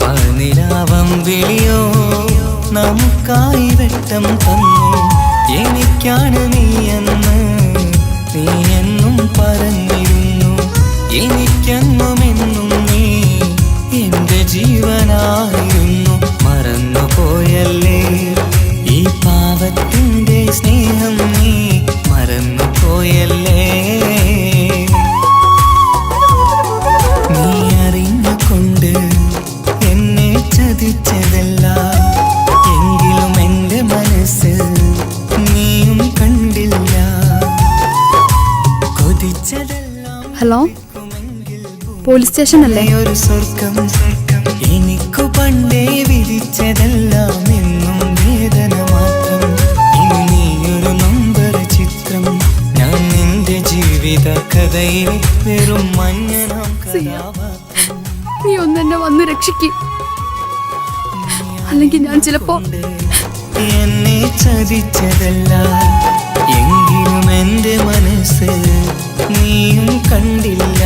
പാൽനിലാവം വിളിയോ നമുക്കായി വെട്ടം തന്നു. എനിക്കാണ് നീയെന്ന് നീ എന്നും പറഞ്ഞിരുന്നു, എനിക്കെന്നുമെന്നും നീ എൻ്റെ ജീവനായിരുന്നു. മറന്നുപോയല്ലേ ഈ പാവത്തിൻ്റെ സ്നേഹം, നീ മറന്നുപോയല്ലേ. നീ അറിഞ്ഞുകൊണ്ട് എന്നെ ചതിച്ചതല്ല, എങ്കിലും എൻ്റെ മനസ്സ് നീയും കണ്ടില്ല. കൊതിച്ചതെല്ലാം ഹലോ, പോലീസ് സ്റ്റേഷൻ അല്ലേ? ഒരു സ്വർഗം എനിക്കു പണ്ടേ വിധിച്ചതെല്ലാം എന്നും വേദന മാത്രം. ഇനി നീയൊരു നമ്പർ ചിത്രം, ഞാൻ നിന്റെ ജീവിത കഥയിൽ വെറും മഞ്ഞനാം കഥാപാത്രം. നീ ഒന്നെന്നെ വന്ന് രക്ഷിക്കും, അല്ലെങ്കിൽ ഞാൻ ചിലപ്പോ. എന്നെ ചതിച്ചതല്ല, എങ്കിലും എൻ്റെ മനസ്സ് നീയും കണ്ടില്ല.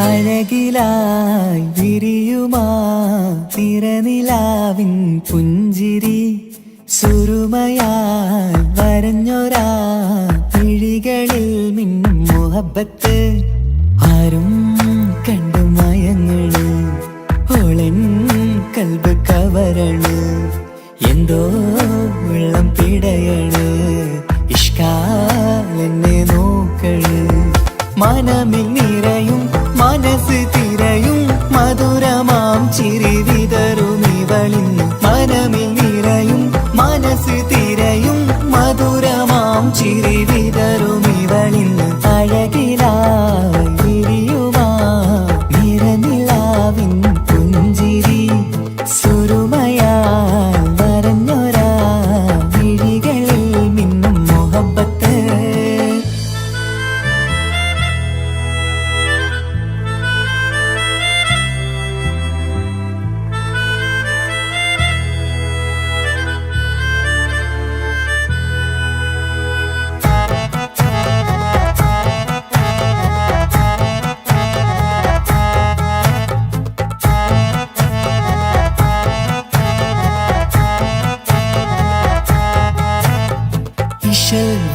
അഴകിലായി വിരിയുമാ തിരനിലാവിൻ പുഞ്ചിരി, സുരുമയായി വരഞ്ഞൊരാ മിഴികളിൽ മിന്നും മുഹബത്ത് ആരും കണ്ടു മയങ്ങള് ഓളൻ കൽബ് കവരണ് എന്തോ വെള്ളം പിടയണ് ഇഷ്കാലെന്നെ നോക്കള് മനമിൽ നിറയും മനസ്സ് തിരയും മധുരമാം ചിരി വിതറും ഇവളിന്ന് മനമിൽ നിറയും മനസ്സ് തിരയും മധുരമാം ചിരി വിതറും ഇവളിന്ന് അഴകിലായി വിരിയുമാ നിറനിലാവിൻ പുഞ്ചിരി സുരുമയാൽ വരഞ്ഞൊരാ വിഴികളിൽ മിന്നും മുഹബത്ത്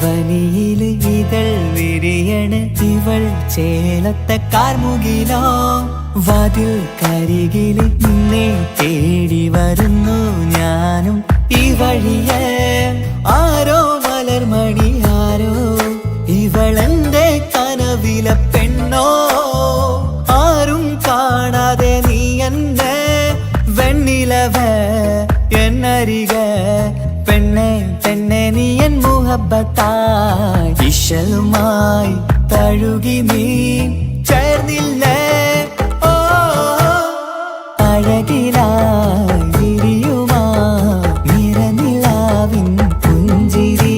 വനിയിൽ ഇതൾ വിരിയണ് ഇവൾ ചേലത്തെ കാർമുകിലോ വാതിൽ കരികില് നിന്നെ തേടി വരുന്നു ഞാനും ഈ വഴിയെ ആരോ മലർമണി ആരോ ഇവളെന്റെ കനവിലെ പെണ്ണോ ആരും കാണാതെ നീ എന്നെ വെണ്ണിലവ എന്നരിക പെണ്ണെ പെണ്ണെ നീ എൻ മുഹബത്തായി ഇശലുമായി തഴുകി നീ ചേർന്നില്ലേ ഓ അഴകിലായി വിരിയുമാ നിറനിലാവിൻ പുഞ്ചിരി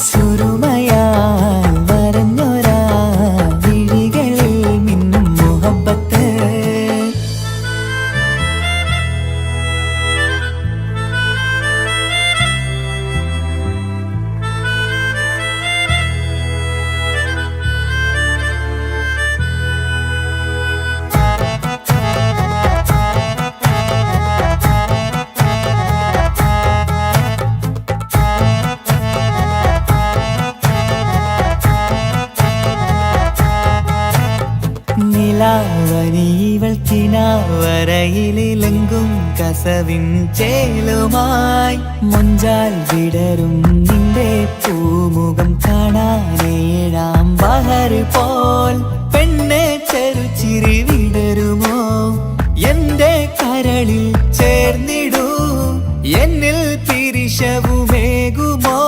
സുരുമയാൽ വരഞ്ഞൊരാ വിഴികളിൽ മിന്നും മുഹബത്ത് നിലാവനിവൾ കിനാവരയിലെങ്കും കസവിൻ ചേലുമായി മുഞ്ചാൽ വിടരും നിന്റെ പൂമുഖം കാണാനേഴാം ബഹർ പോൽ പെണ്ണെ ചെറുചിരി വിടരുമോ എന്റെ കരളിൽ ചേർന്നിടൂ എന്നിൽ പിരിശവുമേകുമോ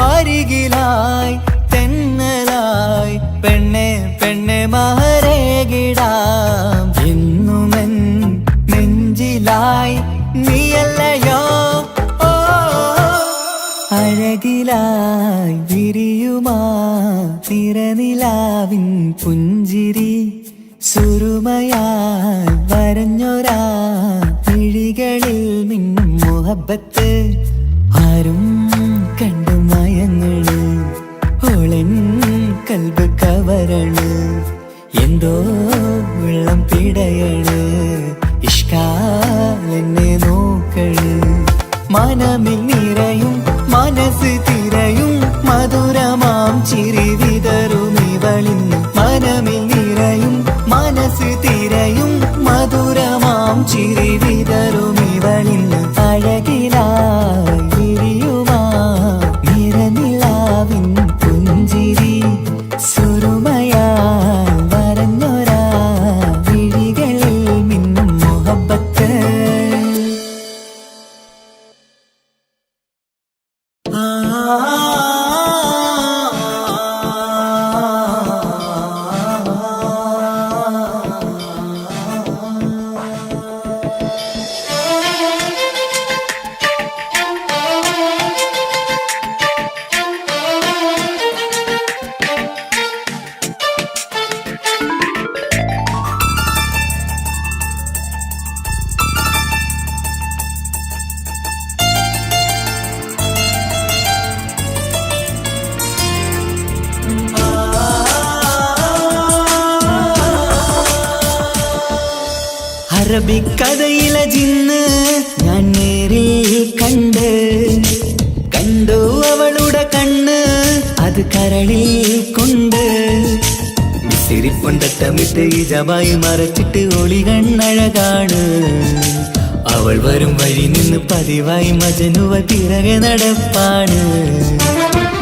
അരികിലായി തെന്നലായി പെണ്ണെ പെണ്ണെ മഹരേകിടാം എന്നുമെൻ നെഞ്ചിലായി നീയല്ലയോ ഓ അഴകിലായി വിരിയുമാ നിറനിലാവിൻ പുഞ്ചിരി സുരുമയാൽ വരഞ്ഞൊരാ മിഴികളിൽ മിന്നും മുഹബത്ത് ആരും കണ്ടു മയങ്ങള് ഓളൻ കൽബ് കവരണ് എന്തോ വെള്ളം പിടയണ് ഇഷ്കാലെന്നെ നോക്കള് മനമിൽ നിറയും മനസ്സ് തിരയും മധുരമാം ചിരി വിതറും ഇവളിന്ന് മനമിൽ നിറയും മനസ്സ് തിരയും മധുരമാം ചിരി വിതറും ഇവളിന്ന് അഴകിലായി വിരിയുമാ നിറനിലാവിൻ പുഞ്ചിരി സുരുമയാൽ വരഞ്ഞൊരാ വിഴികളിൽ മിന്നും മുഹബത്ത് അറബിക്കഥയിലെ ജിന്ന് ഞാൻ നേരിൽ കണ്ടു അവളുടെ കണ്ണ് അത് അത് കരളിൽ കൊണ്ട് സിരിപ്പൊണ്ടട്ടമിട്ട് ഈ ജബായി മറച്ചിട്ട് ഒളി കണ്ണഴകാണ് അവൾ വരും വഴി നിന്ന് പതിവായി മജനുവ പിറകെ നടപ്പാണ്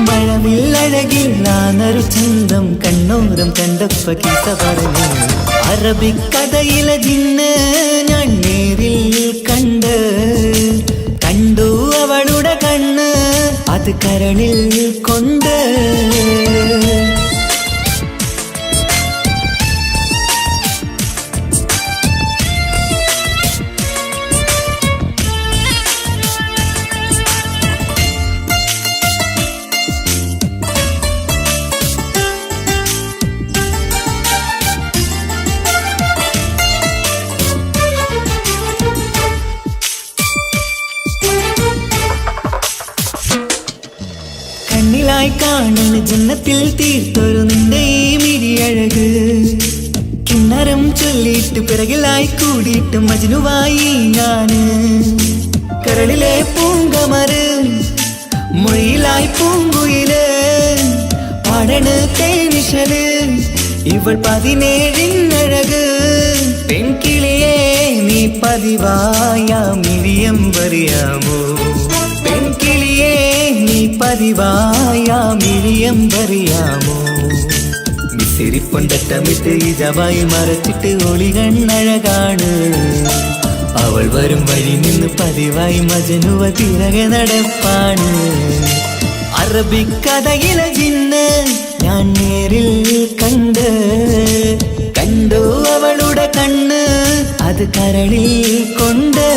മഴവില്ലഴകിൽ നാനൊരു ചന്തം കണ്ണോരം കണ്ടപ്പ കീസ പറഞ്ഞു അറബിക്കഥയിലെ ജിന്ന് ഞാൻ നേരിൽ കണ്ടു അവളുടെ കണ്ണ് അത് കരളിൽ കൊണ്ട് കണ്ണിലായി കാണുന്ന ജന്നത്തിൽ തീർത്തൊരു നിന്റെ ഈ മിരിയഴക് കിണ്ണരം ചൊല്ലിയിട്ട് പിറകിലായി കൂടിയിട്ട് മജ്നുവായി ഞാന് കരളിലെ പൂങ്കമര് മൊഴിയിലായി പൂങ്കുയില് പാടണ് തേനിശല് ഇവൾ 17 പെൺകിളിയെ നീ പതിവായ മിഴിയം പറയാമോ പെൺകിളിയെ നീ പതിവായ മിഴിയം പറയാമോ സിരിപ്പൊണ്ടട്ടമിട്ട് ഈ ജബായി മറച്ചിട്ട് ഒളി കണ്ണഴകാണ് അവൾ വരും വഴി നിന്ന് പതിവായി മജനുവ പിറകെ നടപ്പാണ് അറബിക്കഥയിലെ ജിന്ന് ഞാൻ നേരിൽ കണ്ടു അവളുടെ കണ്ണ് അത് കരളിൽ കൊണ്ട്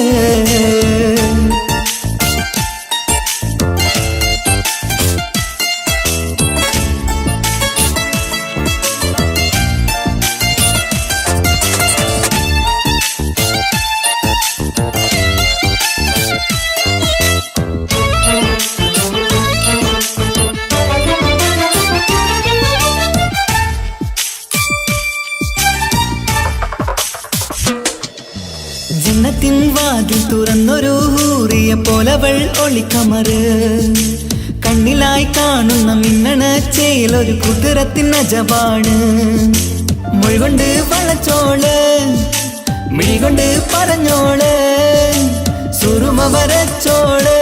ജന്നത്തിൻ വാതിൽ തുറന്നൊരു ഹൂറിയ പോലവൾ ഒളിക്കമറ് കണ്ണിലായി കാണുന്ന മിന്നണ ചേലൊരു കുതിരത്തിൻ അജബാണ് മൊഴികൊണ്ട് വളച്ചോള് മിഴികൊണ്ട് പറഞ്ഞോള് സുറുമ വരച്ചോള്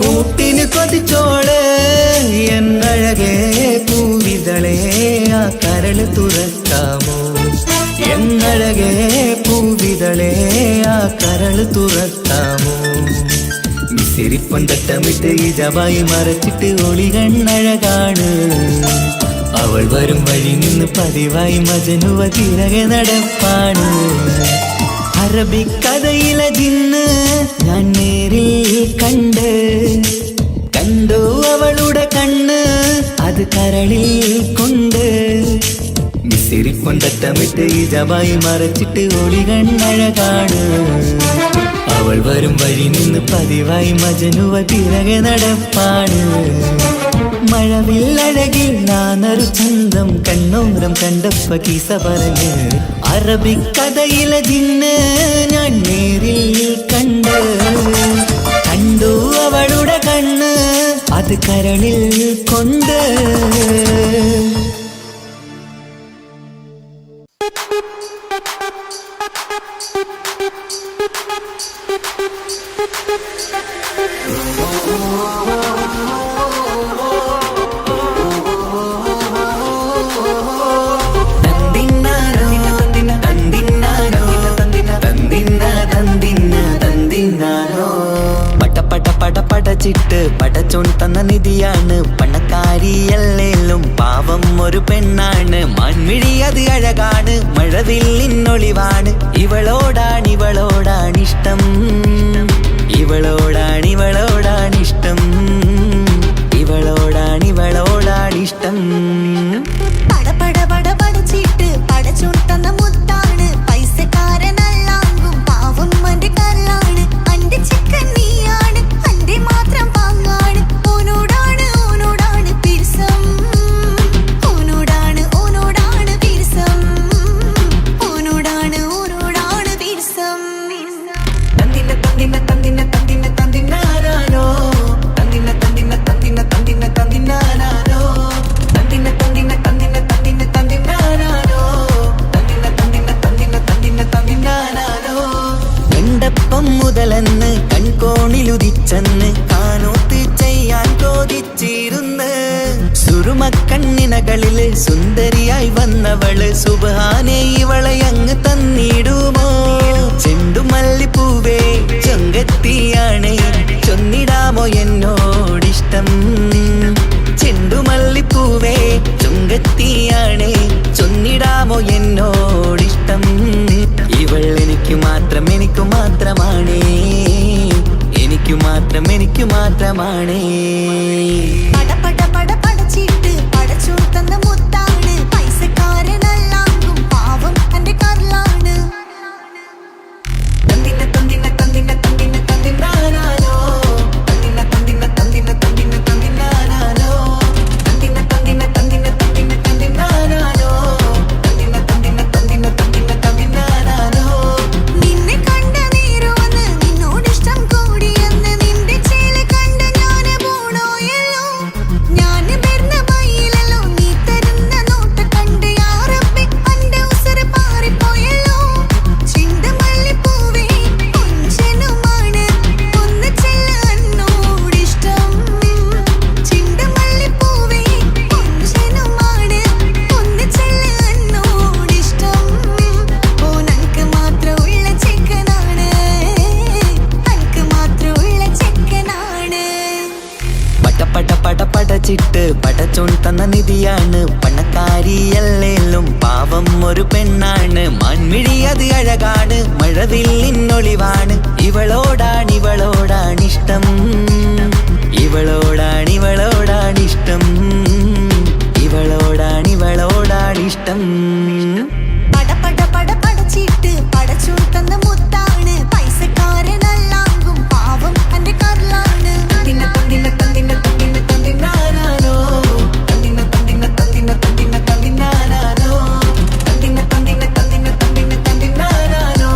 കൂട്ടിന് കൊതിച്ചോള് എന്നഴകേ പൂവിതളേ ആ കരള് തുറക്കാമോ എന്നഴകേ പൂവിതളേ ആ കരള് തുറക്കാമോ സിരിപ്പൊണ്ടട്ടമിട്ട് ഈ ജബായി മറച്ചിട്ട് ഒളി കണ്ണഴകാണ് അവൾ വരും വഴി നിന്ന് പതിവായി മജനുവ പിറകെ നടപ്പാണ് അറബിക്കഥയിലെ ജിന്ന് ഞാൻ നേരിൽ കണ്ടു അവളുടെ കണ്ണ് അത് കരളിൽ കൊണ്ട് സിരിപ്പൊണ്ടട്ടമിട്ട് ഈ ജബായി മറച്ചിട്ട് ഒളി കണ്ണഴകാണ് അവൾ വരും വഴി നിന്ന് പതിവായി മജനുവ പിറകെ നടപ്പാണ് മഴവില്ലഴകിൽ നാനൊരു ചന്തം കണ്ണോരം കണ്ടപ്പ കീസ പറഞ്ഞ് അറബിക്കഥയിലെ ജിന്ന് ഞാൻ നേരിൽ കണ്ടു അവളുടെ കണ്ണ് അത് കരളിൽ കൊണ്ട് പടച്ചിട്ട് പടച്ചോൻ തന്ന നിധിയാണ് പണക്കാരിയല്ലേലും പാവം ഒരു പെണ്ണാണ് മൺമിഴി അത് അഴകാണ് മഴവില്ലിന്നൊളിവാണ് ഇവളോടാണിഷ്ടം ഇവളോടാണിഷ്ടം ഇവളോടാണിഷ്ടം പടച്ചിട്ട് പടച്ചോൻ തന്ന മുത്താണ് പൈസക്കാരനല്ലാങ്കും പാവം അന്റെ കല്ലാണ് അന്റെ ചിക്കൻ നീയാണ് അന്റെ മാത്രം പാങ്ങാണ് ഓനോടാണ് പിരിസം ഓനോടാണ് പിരിസം ഓനോടാണ് പിരിസം സുറുമക്കണ്ണിനകളില് സുന്ദരിയായി വന്നവള് സുബ്ഹാനേ ഇവളെ അങ്ങ് തന്നിടുമോ? ചെണ്ടുമല്ലിപ്പൂവേ ചൊങ്കത്തിയാണ് ചൊന്നിടാമോ എന്നോടിഷ്ടം? ചെണ്ടുമല്ലിപ്പൂവേ ചൊങ്കത്തിയാണ് ചൊന്നിടാമോ എന്നോടിഷ്ടം? ഇവൾ എനിക്ക് മാത്രം എനിക്ക് മാത്രമാണേ, എനിക്ക് മാത്രം എനിക്ക് മാത്രമാണേ. പട പട പട പടച്ചിട്ട് പടച്ചോൻ തന്ന മുത്താണ്, പൈസക്കാരനല്ലാങ്കും പാവം എന്റെ കർലാണ്. തന്തിന തന്തിന തന്തിന തന്തിന തന്തിനാനാനോ, തന്തിന തന്തിന തന്തിന തന്തിന തന്തിനാനാനോ, തന്തിന തന്തിന തന്തിന തന്തിന തന്തിനാനാനോ, തന്തിന തന്തിന തന്തിന തന്തിന തന്തിനാനാനോ. നിന്നെ കണ്ട നേരോന്ന് നിന്നോടിഷ്ടം കൂടിയെന്ന് നിന്റെ ചേല് കണ്ട് ഞാന് പോണോയല്ലോ. ഞാന് വരുന്ന മയിലല്ലോ നീ തരുന്ന നോട്ട കണ്ട് യാ റബ്ബി അന്റെ ഉസറ് പാറിപ്പോയല്ലോ. ചെണ്ടുമല്ലിപ്പൂവേ കൊഞ്ചനുമാണ് ഒന്ന് ചെല്ല് എന്നോടിഷ്ടം. ചെണ്ടുമല്ലിപ്പൂവേ കൊഞ്ചനുമാണ് ഒന്ന് ചെല്ല് എന്നോടിഷ്ടം. ഓനക്ക് മാത്രമുള്ള ചെക്കനാണ്, അനക്ക് മാത്രമുള്ള ചെക്കനാണ്. പട പട പട പടച്ചിട്ട് പടച്ചോൻ തന്ന നിധിയാണ്, പണക്കാരിയല്ലേലും പാവം ഒരു പെണ്ണാണ്. മാൻമിഴി അത് അഴകാണ്, മഴവില്ലിന്നൊളിവാണ്. ഇവളോടാണിഷ്ടം, ഇവളോടാണിഷ്ടം, ഇവളോടാണിഷ്ടം. പട പട പട പടച്ചിട്ട് പടച്ചോൻ തന്ന മുത്താണ്, പൈസക്കാരനല്ലാങ്കും പാവം എന്റെ കർലാണ്. തന്തിന തന്തിന തന്തിന തന്തിന തന്തിനാനാനോ, തന്തിന തന്തിന തന്തിന തന്തിന തന്തിനാനാനോ, തന്തിന തന്തിന തന്തിന തന്തിന തന്തിനാനാനോ,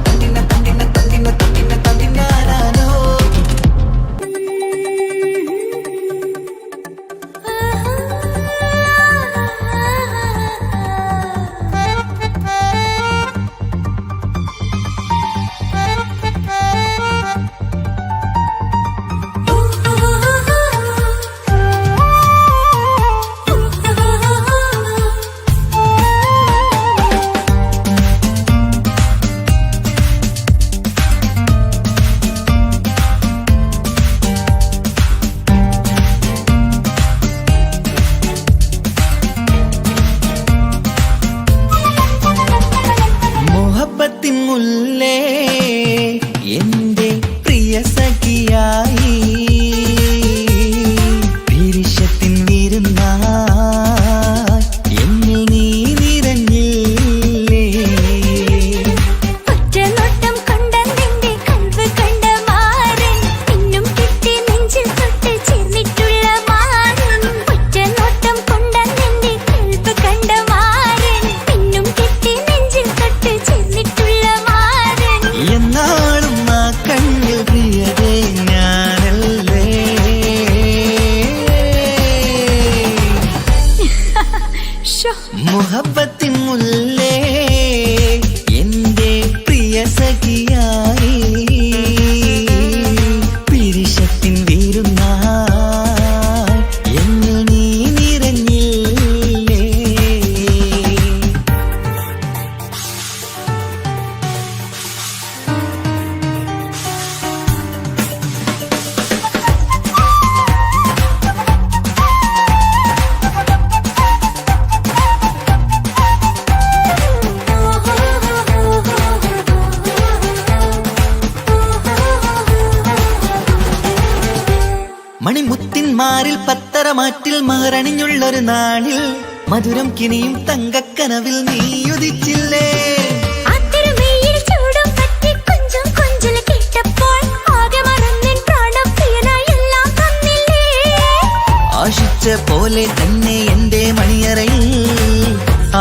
തന്തിന തന്തിന തന്തിന തന്തിന തന്തിനാനാനോ. മുഹബത്തിൻ മുല്ലേ എന്റെ പ്രിയ സഖിയായി, പിരിശത്തിൻ വിരുന്നായി എന്നിൽ നീ നിറഞ്ഞില്ലേ. ഒറ്റനോട്ടം കൊണ്ട നിന്റെ കൽവ് കണ്ട മാരൻ, പിന്നും കിട്ടി നെഞ്ചിൽ തൊട്ട് ചേർന്നിട്ടുള്ള മാരൻ. ഒറ്റനോട്ടം കൊണ്ട നിന്റെ കൽവ് കണ്ട മാരൻ, പിന്നും കിട്ടി നെഞ്ചിൽ തൊട്ട് ചേർന്നിട്ടുള്ള മാരൻ. എന്നാളും ആ കണ്ണിൽ പ്രിയതേ ഞാനല്ലേ. മുഹബത്തിൻ മുല്ലേ എന്റെ പ്രിയ സഖിയായി, പിരിശത്തിൻ വിരുന്നായി എന്നിൽ നീ നിറഞ്ഞില്ലേ. മണിമുത്തിന്മാരിൽ പത്തരമാറ്റിൽ മഹറണിഞ്ഞുള്ളൊരു നാളിൽ മധുരം കിനിയും തങ്കക്കനവിൽ നീ ഉദിച്ചില്ലേ. ആ തിരുമേയിൽ ചൂടും പറ്റി കൊഞ്ചും കൊഞ്ചൽ കേട്ടപ്പോൾ ആകെ മറന്നിൻ പ്രാണപ്രിയനായി എല്ലാം തന്നില്ലേ. ആശിച്ച പോലെ തന്നെ എന്റെ മണിയറയിൽ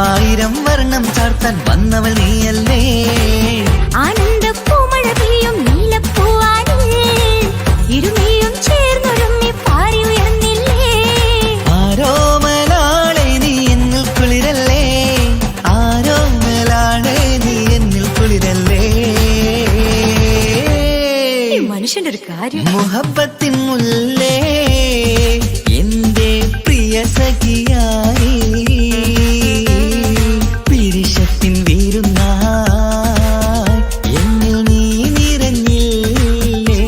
1000 വർണ്ണം ചാർത്താൻ വന്നവൾ നീയല്ലേ. ആനന്ദ പൂമഴ പെയ്യും നീലപ്പൂവാനിൽ ഇരുമയും ചേർന്നൊരുമ്മി പാരി ഉയർന്നില്ലേ. ആരോമലാളെ നീ എന്നിൽ കുളിരല്ലേ, ആരോമലാളെ നീ എന്നിൽ കുളിരല്ലേ. മനുഷ്യന്റെ ഒരു കാര്യം. മുഹബത്തിൻ മുല്ലേ എന്റെ പ്രിയ പ്രിയ സഖിയായി പിരിശത്തിൻ വീരുന്നായി എന്നിൽ നീ നിറഞ്ഞില്ലേ.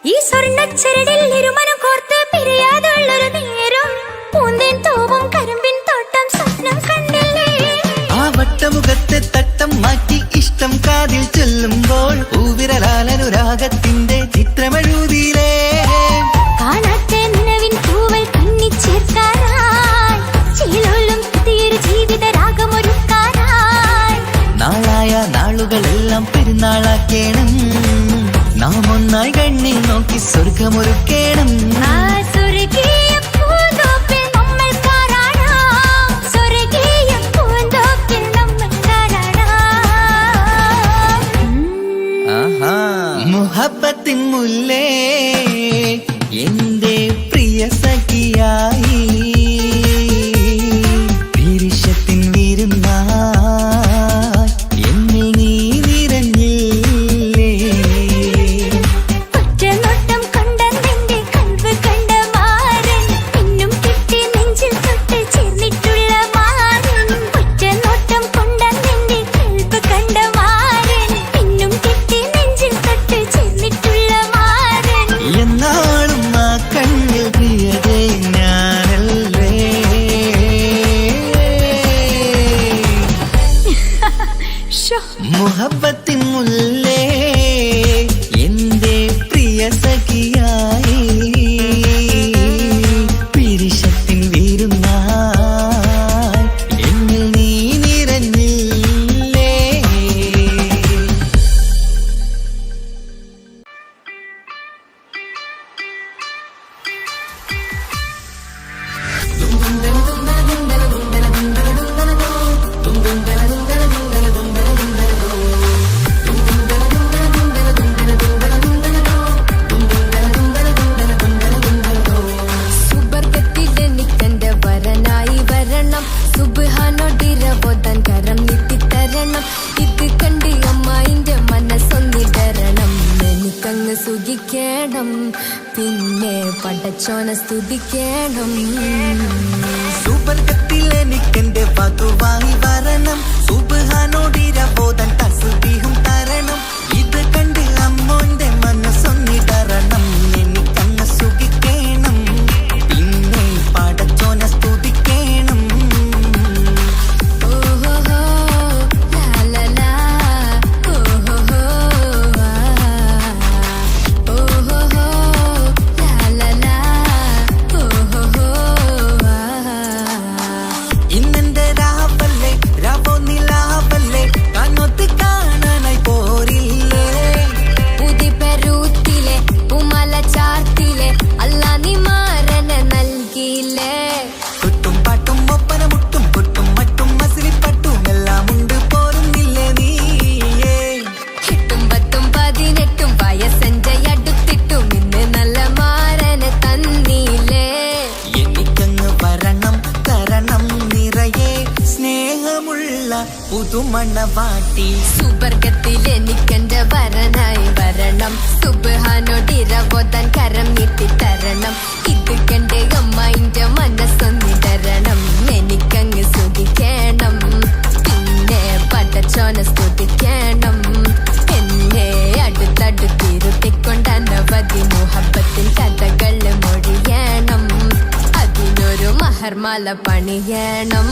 ഈ സ്വർണ്ണച്ചരടിൽ ഇരുമനം കോർത്ത് പിരിയാതുള്ളൊരു നേരം പൂന്തേൻ തൂവും കരിമ്പിൻ തോട്ടം സ്വപ്നം കണ്ടില്ലേ. ആ വട്ടമുഖത്തെ തട്ടം മാറ്റി ഇഷ്ടം കാതിൽ ചൊല്ലുമ്പോൾ പൂവിരലാലനുരാഗത്തിന്റെ ചിത്രമെഴുതിയിലേ. കാണാത്ത നിലവിൻ പൂവൽ കണ്ണിച്ചേർക്കാനായി ചീലോലും പുതിയൊരു ജീവിത രാഗമൊരുക്കാനായി നാളായ നാളുകളെല്ലാം പെരുന്നാളാക്കേണം. നാം ഒന്നായി കണ്ണിൽ നോക്കി സ്വർഗമൊരുക്കേണം. ആ സ്വർഗീയ പൂന്തോപ്പിൽ നമ്മൾ കാണാം, സ്വർഗീയ പൂന്തോപ്പിൽ നമ്മൾ കാണാം. ആഹാ. മുഹബത്തിൻ മുല്ലേ എന്റെ പ്രിയ സഖിയായി പിരിശത്തിൻ വീരുന്നായി എന്നിൽ നീ നിറഞ്ഞില്ലേ. ഒറ്റനോട്ടം കൊണ്ട നിന്റെ കൽവ് കണ്ട മാരൻ പിന്നും കിട്ടി നെഞ്ചിൽ തൊട്ട് ചേർന്നിട്ടുള്ള മാരൻ. ഒറ്റനോട്ടം കൊണ്ട നിന്റെ കൽവ് കണ്ട മാരൻ പിന്നും കിട്ടി നെഞ്ചിൽ തൊട്ട് ചേർന്നിട്ടുള്ള മാരൻ. എന്നാളും ആ കണ്ണിൽ പ്രിയതേ ഞാനല്ലേ. മുഹബത്തിൻ മുല്ലേ എന്റെ പ്രിയ സഖിയായി പിരിശത്തിൻ വീരുന്നായി എന്നിൽ നീ നിറഞ്ഞില്ലേ. സുബർഗത്തിലെനിക്കെന്റെ വരനായി വരണം, സുബ്ഹാനോടിരവോദൻ കരം നീട്ടിത്തരണം. ഇത് കണ്ട് അമ്മായിന്റെ മനസ്സൊന്നിടരണം, എനിക്കങ്ങ് സുഖിക്കണം, പിന്നെ പടച്ചോനെ സ്തുതിക്കണം. സുബർഗത്തിൽ എനിക്കെന്റെ വധുവായി വരണം, സുബ്ഹാനോടിരവോദൻ തസ്ബീഹും തരണം. ഇത് കണ്ട് അമ്മോന്റെ മനസ്സൊന്നിടരണം, എനിക്കങ്ങ് സുഖിക്കണം, പിന്നെ പടച്ചോനെ സ്തുതിക്കണം. ഓഹോഹോ ലാലലാ, ഓഹോഹോ ആ, ഓഹോഹോ ലാലലാ, ഓഹോഹോ ആ. ഇന്നെന്റെ രാവല്ലേ രാവോ നിലാവല്ലേ കണ്ണൊത്ത് കാണാനായി പോരില്ലേ. ഉദിപെരൂത്തിലെ ഉമല ചാർത്തിലെ അല്ലാ നീ മാരനെ നൽകിയില്ലേ. കുട്ടും പാട്ടും ഒപ്പന മുട്ടും കൊട്ടും മട്ടും മസിലിപ്പട്ടും എല്ലാം ഉണ്ട് പോരുന്നില്ലേ നീയേ. എട്ടും പത്തും 18 വയസ്സെന്റെ അടുത്തിട്ടും ഇന്ന് നല്ല മാരനെ തന്നീലേ. എനിക്കങ്ങ് വരണം തരണം നിറയെ സ്നേഹമുള്ള പുതുമണവാട്ടി. സുബർഗത്തിൽ എനിക്കെന്റെ വരനായി വരണം, സുബ്ഹാനോടിരവോദൻ കരം നീട്ടിത്തരണം. ഇത് കണ്ട് അമ്മായിന്റെ മനസ്സൊന്നിടരണം, എനിക്കങ്ങ് സുഖിക്കണം, പിന്നെ പടച്ചോനെ സ്തുതിക്കണം. എന്നെ അടുത്തടുത്തിരുത്തിക്കൊണ്ട് അനവധി മുഹബത്തിൻ കഥകൾ മൊഴിയണം, അതിനൊരു മഹർമാല പണിയണം.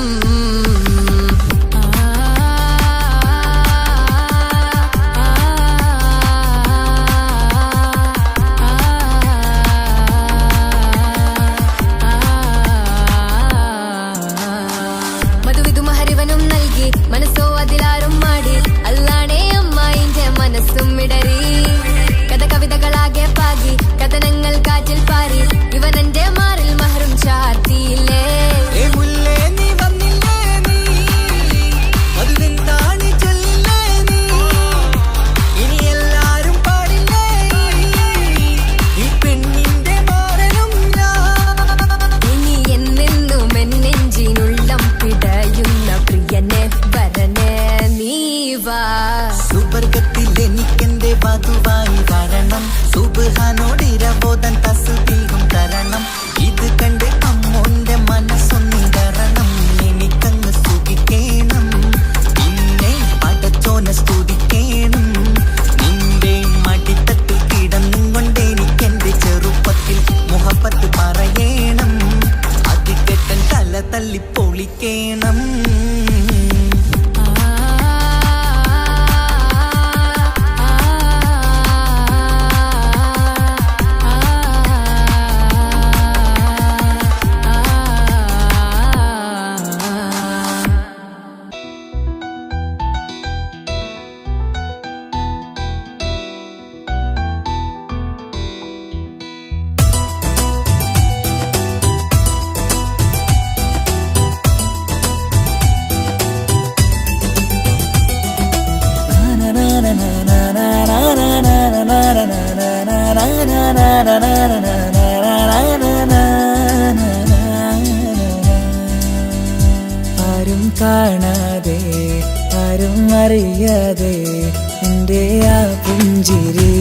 മനസ്സും ഇടറി കഥ കവിതകളാകെ പാകി കഥനങ്ങൾ കാറ്റിൽ പാറി ആരും കാണാതെ ആരും അറിയാതെ എൻ്റെ ആ പുഞ്ചിരി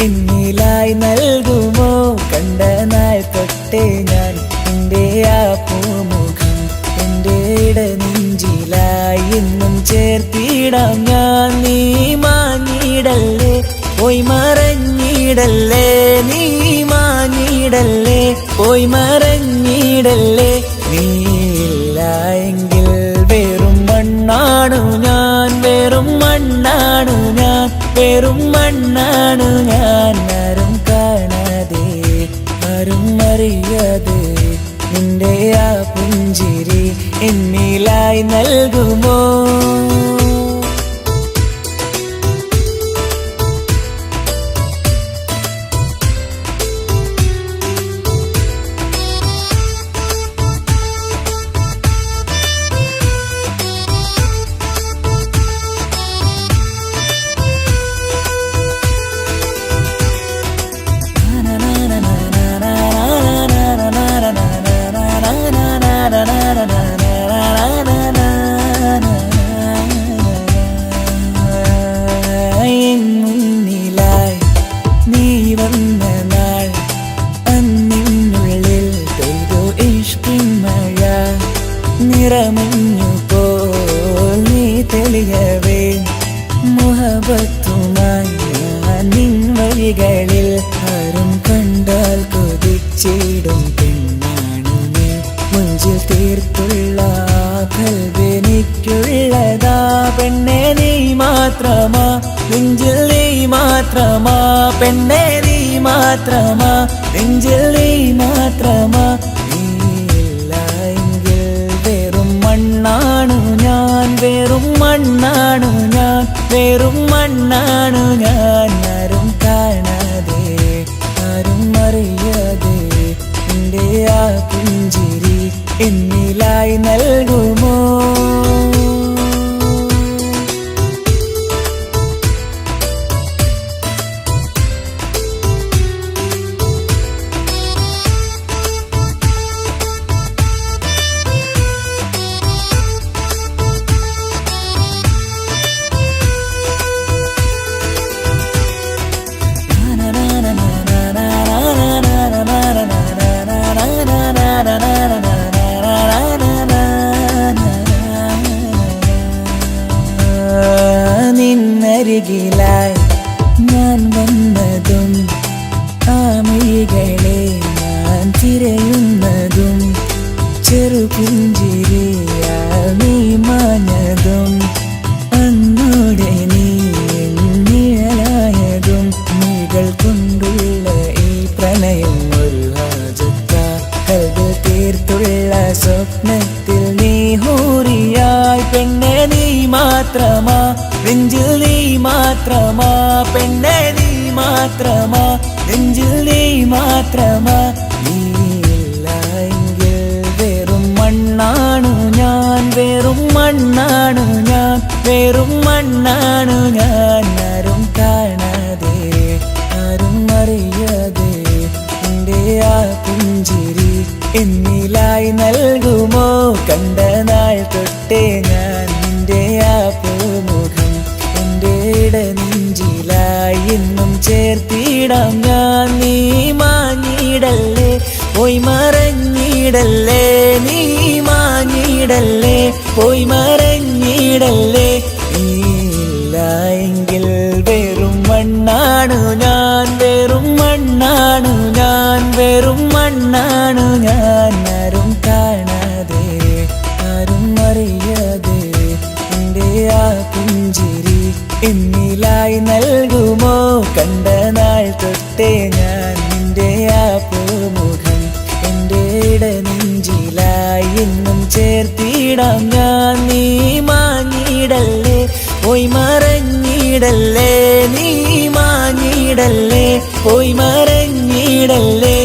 എന്നിലായി നൽകുമോ? കണ്ട നാൾ തൊട്ടേ ഞാൻ എൻ്റെ ആ പൂമുഖം എൻ്റെ ഇടനെഞ്ചിലായി എന്നും ചേർത്തിടാം ഞാൻ. നീ മാഞ്ഞിടല്ലേ, പോയി മറഞ്ഞിടല്ലേ, നീ മാഞ്ഞിടല്ലേ, പോയി മറഞ്ഞിടല്ലേ. നീയില്ല എങ്കിൽ വെറും മണ്ണാണു ഞാൻ, വെറും മണ്ണാണു ഞാൻ, വെറും മണ്ണാണു ഞാൻ. ആരും കാണാതെ ആരും അറിയാതെ നിന്റെ ആ പുഞ്ചിരി എന്നിലായി നൽകുമോ? മുന്നിലായി നീ വന്ന നാൾ അന്നിനുള്ളിൽ പെയ്തു ഇഷ്കിൻ മഴ. നിറമഞ്ഞു പോൽ നീ തെളിയവേ മുഹബത്തുമായി ഞാൻ നിൻ വഴികളിൽ. ആരും കണ്ടാൽ കൊതിച്ചിടും പെണ്ണാണു നീ, മുഞ്ചിൽ തീർത്തുള്ള കൽവെനിക്കുള്ളതാ. പെണ്ണെ നീ മാത്രമാ, നെഞ്ചിൽ നീ മാത്രമാ, പെണ്ണെ നീ മാത്രമാ, നെഞ്ചിൽ നീ മാത്രമാ. നീയില്ല എങ്കിൽ വെറും മണ്ണാണു ഞാൻ, വെറും മണ്ണാണു ഞാൻ, വെറും മണ്ണാണു ഞാൻ. ആരും കാണാതെ ആരും അറിയാതെ എൻ്റെ ആ പുഞ്ചിരി എന്നിലായി നൽകുമോ? നിന്നരികിലായി ഞാൻ വന്നതും ആ മിഴികളെ ഞാൻ തിരയുന്നതും ചെറുപുഞ്ചിരിയാൽ നീ മാഞ്ഞതും അന്നോടെ നീ നിഴലായതും നീകൾ കൊണ്ടുള്ള ഈ പ്രണയം ഒരു ഹാജത്ത കൽവിൽ തീർത്തുള്ള സ്വപ്നത്തിൽ നീ ഹൂറിയായി. പെണ്ണെ നീ മാത്രമാ, നെഞ്ചിൽ നീ മാത്രമാ, പെണ്ണെ നീ മാത്രമാ, നെഞ്ചിൽ നീ മാത്രമാ. നീയില്ല എങ്കിൽ വെറും മണ്ണാണു ഞാൻ, വെറും മണ്ണാണു ഞാൻ, വെറും മണ്ണാണു ഞാൻ. ആരും കാണാതെ ആരും അറിയാതെ എൻ്റെ ആ പുഞ്ചിരി എന്നിലായി നൽകുമോ? കണ്ട നാൾ തൊട്ടേ ഞാൻ നിന്റെ ആ പൂമുഖം എൻ്റെ ഇടനെഞ്ചിലായി എന്നും ചേർത്തിടാം ഞാൻ. നീ മാഞ്ഞിടല്ലേ, പോയി മറഞ്ഞിടല്ലേ, നീ മാഞ്ഞിടല്ലേ, പോയി മറഞ്ഞിടല്ലേ. നീയില്ല എങ്കിൽ വെറും മണ്ണാണു ഞാൻ, വെറും മണ്ണാണു ഞാൻ, വെറും മണ്ണാണു ഞാൻ. ആരും കാണാതെ ആരും അറിയാതെ എൻ്റെ ആ പുഞ്ചിരി എന്നിലായി നൽകുമോ? കണ്ട നാൾ തൊട്ടേ ഞാൻ നിന്റെ ആ പൂമുഖം എൻ്റെ ഇടനെഞ്ചിലായി എന്നും ചേർത്തിടാം ഞാൻ. നീ മാഞ്ഞിടല്ലേ, പോയി മറഞ്ഞിടല്ലേ, നീ മാഞ്ഞിടല്ലേ, പോയി മറഞ്ഞിടല്ലേ.